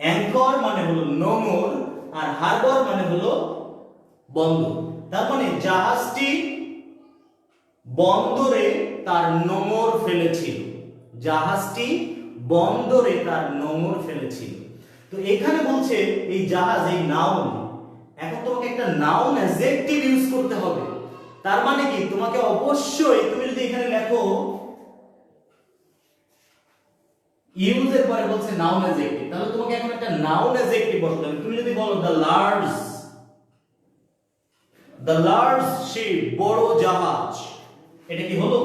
অ্যাঙ্কর মানে হলো নোঙর আর হারবার মানে হলো বন্দর। তার মানে জাহাজটি বন্দরে তার নোঙর ফেলেছিল, জাহাজটি বন্দরে তার নোঙর ফেলেছিল। তো এখানে বলছে এই জাহাজ, এই নাউন, এখন তোমাকে একটা নাউন অ্যাডজেক্টিভ ইউজ করতে হবে। তার মানে কি, তোমাকে অবশ্যই, তুমি যদি এখানে লেখো ইউজ এর পরে বলছে নাউন অ্যাডজেক্টিভ, তাহলে তোমাকে এখন একটা নাউন অ্যাডজেক্টিভ বসাতে হবে। তুমি যদি বলো দ্য লার্জ শিপ, বড় জাহাজ, এটা কি হলো?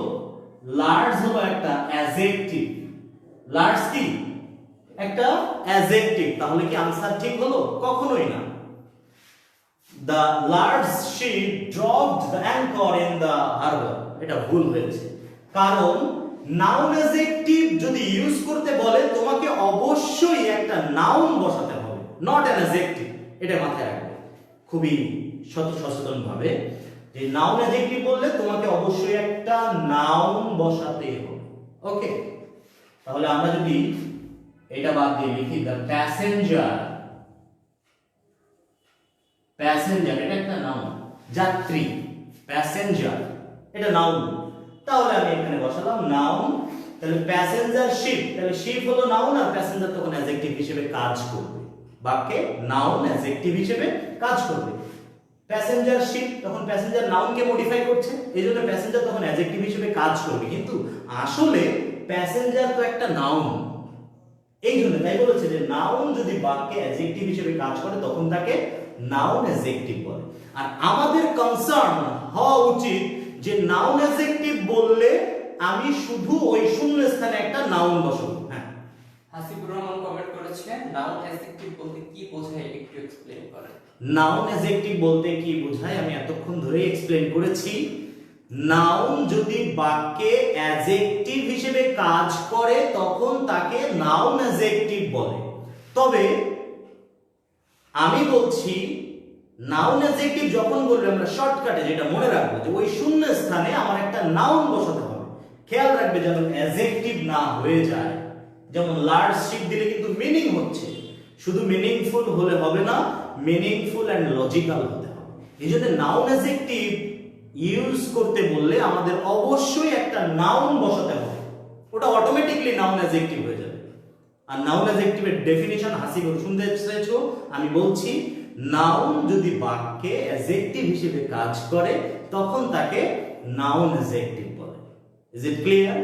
লার্জ হলো একটা অ্যাডজেক্টিভ। লার্জ কি একটা অ্যাডজেক্টিভ, তাহলে কি আনসার ঠিক হলো? কখনোই না। The large ship dropped the anchor in the harbor, এটা ভুল হয়েছে। কারণ নাউন অ্যাডজেক্টিভ যদি ইউজ করতে বলে তোমাকে অবশ্যই একটা নাউন বসাতে হবে, নট অ্যান অ্যাডজেক্টিভ। এটা মাথায় রাখবে খুবই সচেতন ভাবে, যে নাউন অ্যাডজেক্টিভ বললে তোমাকে অবশ্যই একটা নাউন বসাতে হবে। ওকে, তাহলে আমরা যদি এটা বাদ দিয়ে লিখি দ্য প্যাসেঞ্জার, প্যাসেঞ্জার এটা একটা নাউন, যাত্রী, প্যাসেঞ্জার এটা নাউন, তাহলে আমি এখানে বসালাম নাউন। তাহলে প্যাসেঞ্জার শিপ, তাহলে শিপ হলো নাউন আর প্যাসেঞ্জার তখন অ্যাডজেক্টিভ হিসেবে কাজ করবে, বাক্যে নাউন অ্যাডজেক্টিভ হিসেবে কাজ করবে। প্যাসেঞ্জার শিপ, তখন প্যাসেঞ্জার নাউনকে মডিফাই করছে, এইজন্য প্যাসেঞ্জার তখন অ্যাডজেক্টিভ হিসেবে কাজ করবে, কিন্তু আসলে প্যাসেঞ্জার তো একটা নাউন। এই জন্য তাই বলেছে যে নাউন যদি বাক্যে অ্যাডজেক্টিভ হিসেবে কাজ করে তখন তাকে নাউন অ্যাডজেক্টিভ বলে। আর আমাদের কনসার্ন হওয়া উচিত যে নাউন অ্যাডজেক্টিভ বললে আমি শুধু ওই শূন্যস্থানে একটা নাউন বসাবো। হ্যাঁ, হাসিবুর রহমান কমেন্ট করেছে, নাউন অ্যাডজেক্টিভ বলতে কি বোঝায় একটু এক্সপ্লেইন করেন। নাউন অ্যাডজেক্টিভ বলতে কি বোঝায় আমি এতক্ষণ ধরে এক্সপ্লেইন করেছি। নাউন যদি বাক্যে অ্যাডজেক্টিভ হিসেবে কাজ করে তখন তাকে নাউন অ্যাডজেক্টিভ বলে। তবে আমি বলছি নাউন অ্যাডজেক্টিভ যখন বলবে আমরা শর্টকাটে যেটা মনে রাখবো যে ওই শূন্য স্থানে আমার একটা নাউন বসাতে হবে। খেয়াল রাখবে যেন অ্যাডজেক্টিভ না হয়ে যায়। যেমন লার্জ শিপ দিলে কিন্তু মিনিং হচ্ছে, শুধু মিনিংফুল হলে হবে না, মিনিংফুল এন্ড লজিক্যাল হতে হবে। এই জন্য নাউন অ্যাডজেক্টিভ ইউজ করতে বললে আমাদের অবশ্যই একটা নাউন বসাতে হবে, ওটা অটোমেটিক্যালি নাউন অ্যাডজেক্টিভ হয়ে যাবে। আর নাউন অ্যাডজেক্টিভের ডেফিনিশন হাসিব শুনতে চাইছো, আমি বলছি নাউন যদি বাক্যে অ্যাডজেক্টিভ হিসেবে কাজ করে তখন তাকে নাউন অ্যাডজেক্টিভ বলে। Is it clear?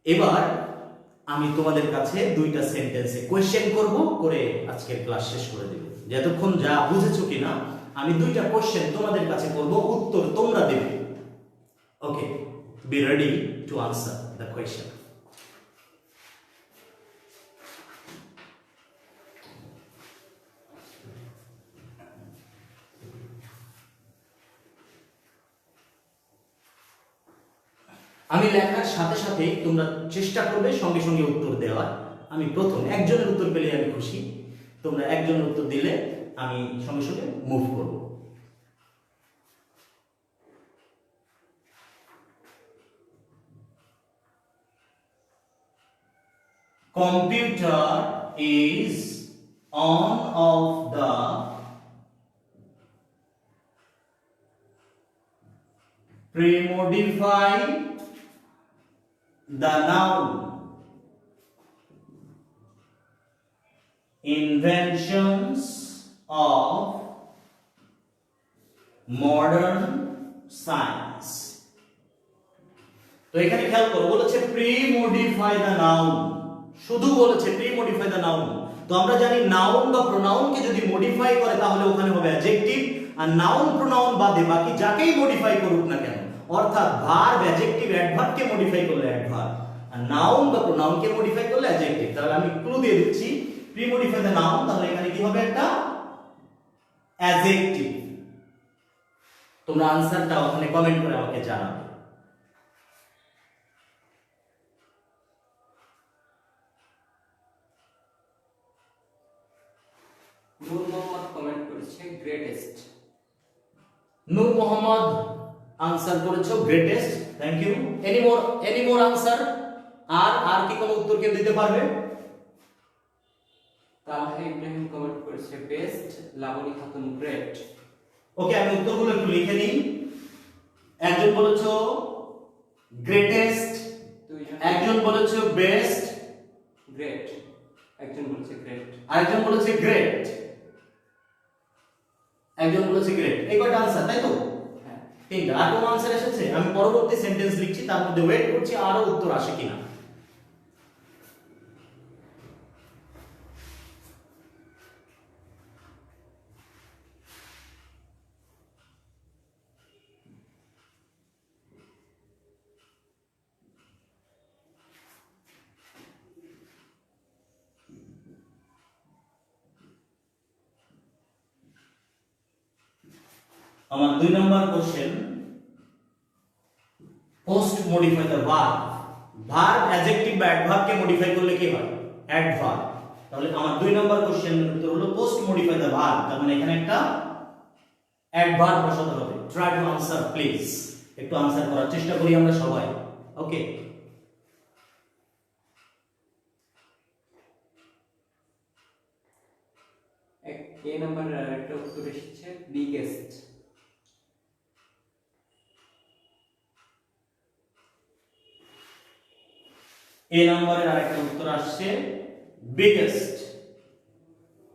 এবার আমি তোমাদের কাছে দুইটা সেন্টেন্সে কোয়েশ্চেন করব, করে আজকের ক্লাস শেষ করে দেব। যতক্ষণ যা বুঝেছো কিনা, আমি দুইটা কোয়েশ্চেন তোমাদের কাছে করব, উত্তর তোমরা দেবে। Okay, be ready to answer the question. আমি লেখার সাথে সাথে তোমরা চেষ্টা করবে সঙ্গে সঙ্গে উত্তর দেওয়ার। আমি প্রথম একজনের উত্তর পেলে আমি খুশি, তোমরা একজনের উত্তর দিলে আমি সঙ্গে সঙ্গে মুভ করব। Computer is on of the pre-modify the noun inventions of modern science। তো এখানে খেয়াল করো, বলেছে প্রি মডিফাই দ্য নাউন, শুধু বলেছে প্রি মডিফাই দ্য নাউন। তো আমরা জানি নাউন বা প্রোনাউনকে যদি মডিফাই করে তাহলে ওখানে হবে অ্যাডজেক্টিভ, আর নাউন প্রোনাউন বাদে বাকি যাকেই মডিফাই করুক না কেন, অর্থাৎ ভার্ব অ্যাডজেক্টিভ অ্যাডভার্বকে মডিফাই করলে অ্যাডভার্ব, আর নাউন বা প্রোনাউনকে মডিফাই করলে অ্যাডজেক্টিভ। তাহলে আমি ক্লু দিয়ে দিচ্ছি, প্রি মডিফাই দ্য নাউন, তাহলে এখানে কি হবে, একটা অ্যাডজেক্টিভ। তোমরা আনসারটা ওখানে কমেন্ট করে আমাকে জানাবে। নূর মোহাম্মদ কমেন্ট করেছে গ্রেটেস্ট। নূর মোহাম্মদ আনসার করেছো greatest, thank you. Any more answer? আর কি কোনো উত্তর কেউ দিতে পারবে? তালহা ইব্রাহিম কমেন্ট করেছে best, Labani Khatun great. Okay, আমি উত্তরগুলো একটু লিখে নিই। একজন বলেছো গ্রেটেস্ট, একজন বলেছো বেস্ট, গ্রেট, একজন বলেছে গ্রেট, আরেকজন বলেছে গ্রেট, একজন বলেছে গ্রেট। এই কয়টা আনসার, তাই তো? হ্যাঁ। তিনটা। আর কোন আনসার এসেছে? আমি পরবর্তী সেন্টেন্স লিখছি, তার মধ্যে ওয়েট করছি আরো উত্তর আসে কিনা। আমার 2 নম্বর question, post modify the verb. Verb adjective বা অ্যাডভার্বকে মডিফাই করলে কি হয়? অ্যাডভার্ব। তাহলে আমার 2 নম্বর কোশ্চেনের উত্তর হলো পোস্ট মডিফাই দ্য ভার্ব, তার মানে এখানে একটা অ্যাডভার্ব বসাতে হবে। ট্রাই টু আনসার প্লিজ, একটু আনসার করার চেষ্টা করি আমরা সবাই। ওকে, এ নাম্বারের আরেকটা উত্তর এসেছে বিগেস্ট। এ নম্বরের আরেকটা উত্তর আসছে biggest.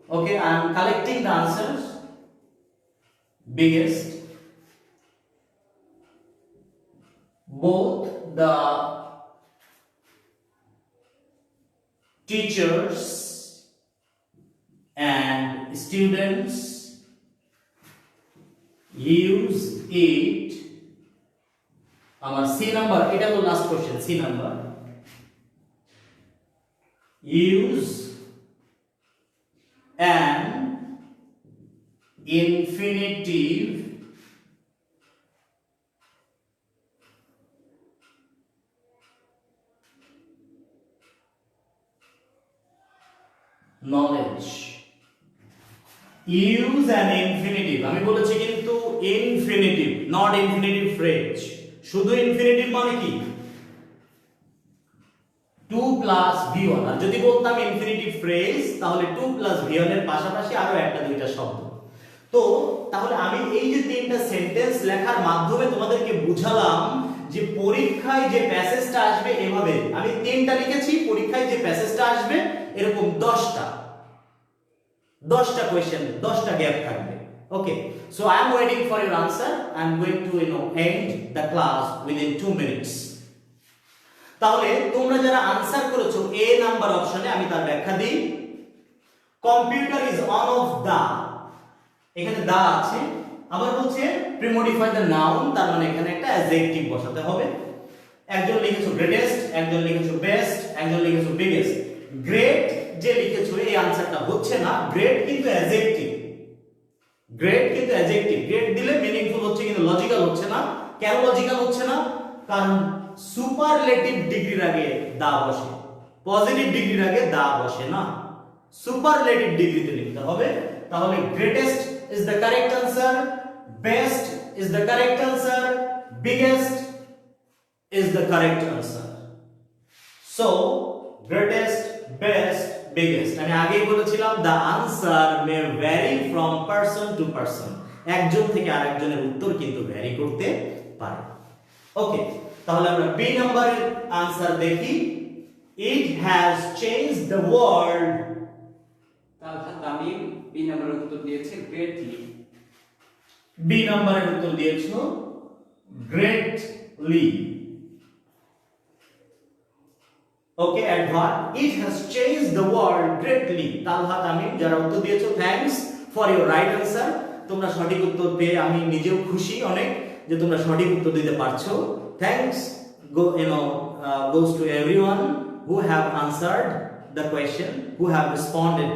Okay, I am collecting the answers. Biggest. Both the teachers and students use it. Our C number, এটা তো last question, C number. Use an infinitive knowledge. Use an infinitive, আমি বলেছি কিন্তু infinitive, not infinitive phrase। শুধু infinitive মানে কি? 2 plus v1। আর যদি বলতাম ইনফিনিটিভ ফ্রেজ, তাহলে 2 plus v1 এর পাশাপাশি আরো একটা দুইটা শব্দ। তো তাহলে আমি এই যে তিনটা সেন্টেন্স লেখার মাধ্যমে তোমাদেরকে বুঝালাম যে পরীক্ষায় যে প্যাসেজটা আসবে এভাবে। আমি তিনটা লিখেছি, পরীক্ষায় যে প্যাসেজটা আসবে এরকম 10টা কোশ্চেন, 10টা গ্যাপ থাকবে। Okay, so I am waiting for your answer. I am going to end the class within 2 minutes. তাহলে তোমরা যারা আনসার করেছো এ নাম্বার অপশনে, আমি তার ব্যাখ্যা দিই। Computer is on of the, এখানে দা আছে, আবার বলছে প্রিমোডিফাই দ্য নাউন, তার মানে এখানে একটা অ্যাডজেক্টিভ বসাতে হবে। একজন লিখেছো গ্রেটেস্ট, একজন লিখেছো বেস্ট, একজন লিখেছো বিগেস্ট। গ্রেট যে লিখেছো এই আনসারটা হচ্ছে না, গ্রেট কিন্তু অ্যাডজেক্টিভ, গ্রেট কিন্তু অ্যাডজেক্টিভ। গ্রেট দিলে মিনিংফুল হচ্ছে কিন্তু লজিক্যাল হচ্ছে না। কেন লজিক্যাল হচ্ছে না? কারণ সুপারলেটিভ ডিগ্রির আগে দা বসে, পজিটিভ ডিগ্রির আগে দা বসে না, সুপারলেটিভ ডিগ্রিতে লিখতে হবে। তাহলে greatest is the correct answer, best is the correct answer, biggest is the correct answer. So, greatest, best, biggest. আমি আগেই বলেছিলাম the answer may vary from person to person. একজন থেকে আরেকজনের উত্তর কিন্তু ভ্যারি করতে পারে। ওকে, তাহলে আমরা বি নাম্বারের আনসার দেখি। It has changed the world. Talha Tamim B নাম্বারের উত্তর দিয়েছে গ্রেটলি। বি নাম্বারের উত্তর দিয়েছো greatly. Okay, adverb it has changed the world greatly. Talha Tamim যারা উত্তর দিয়েছো, thanks for your right answer. তোমরা সঠিক উত্তর পেয়ে আমি নিজেও খুশি অনেক যে তোমরা সঠিক উত্তর দিতে পারছো। Thanks goes to everyone who have answered the question, who have responded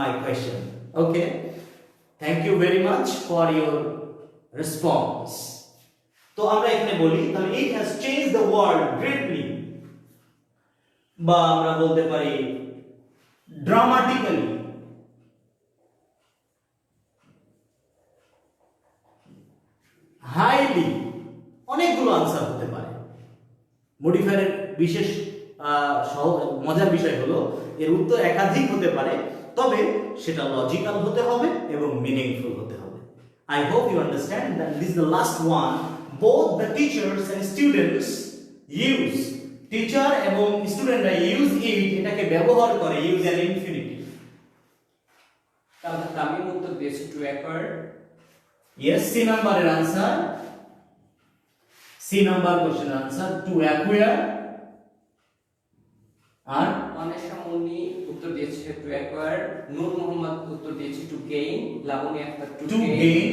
my question. Okay, thank you very much for your response. তো আমরা এখানে বলি তাহলে it has changed the world greatly, বা আমরা বলতে পারি ড্রামাটিক্যালি, হাইলি, অনেকগুলো আনসার হতে পারে। মডিফায়ারের বিশেষ মজার বিষয় হলো এর উত্তর একাধিক হতে পারে, তবে সেটা লজিক্যাল হতে হবে এবং মিনিংফুল হতে হবে। I hope you understand that this is the last one. Both the teachers and students use, teacher এবং স্টুডেন্টরা ইউজ ইট, এটাকে ব্যবহার করে, ইউজ এর ইনফিনিটিভ। তালহা তামিম উত্তর দিয়েছে টু অ্যাকোয়ার। ইয়েস, সি নাম্বারের আনসার, সি নাম্বার কোশ্চেনের আনসার টু অ্যাকুয়ার। আর অনেশা মুন্নি উত্তর দিয়েছে টু অ্যাকোয়ার। নূর মোহাম্মদ উত্তর দিয়েছে to gain. Labani Akter to gain,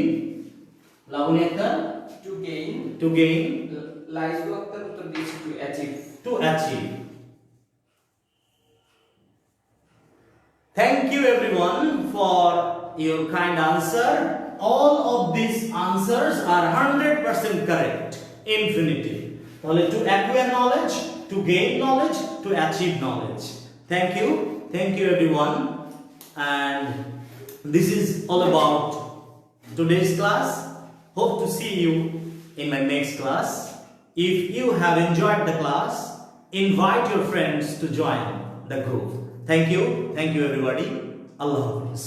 Labani Akter to gain. To gain. Laiju Akter উত্তর দিয়েছে to achieve. To achieve. Thank you everyone for your kind answer. All of these answers are 100% correct. Infinitive. তাহলে to acquire knowledge, to gain knowledge, to achieve knowledge. Thank you everyone. And this is all about today's class. Hope to see you in my next class. If you have enjoyed the class, invite your friends to join the group. Thank you everybody. Allah Hafiz.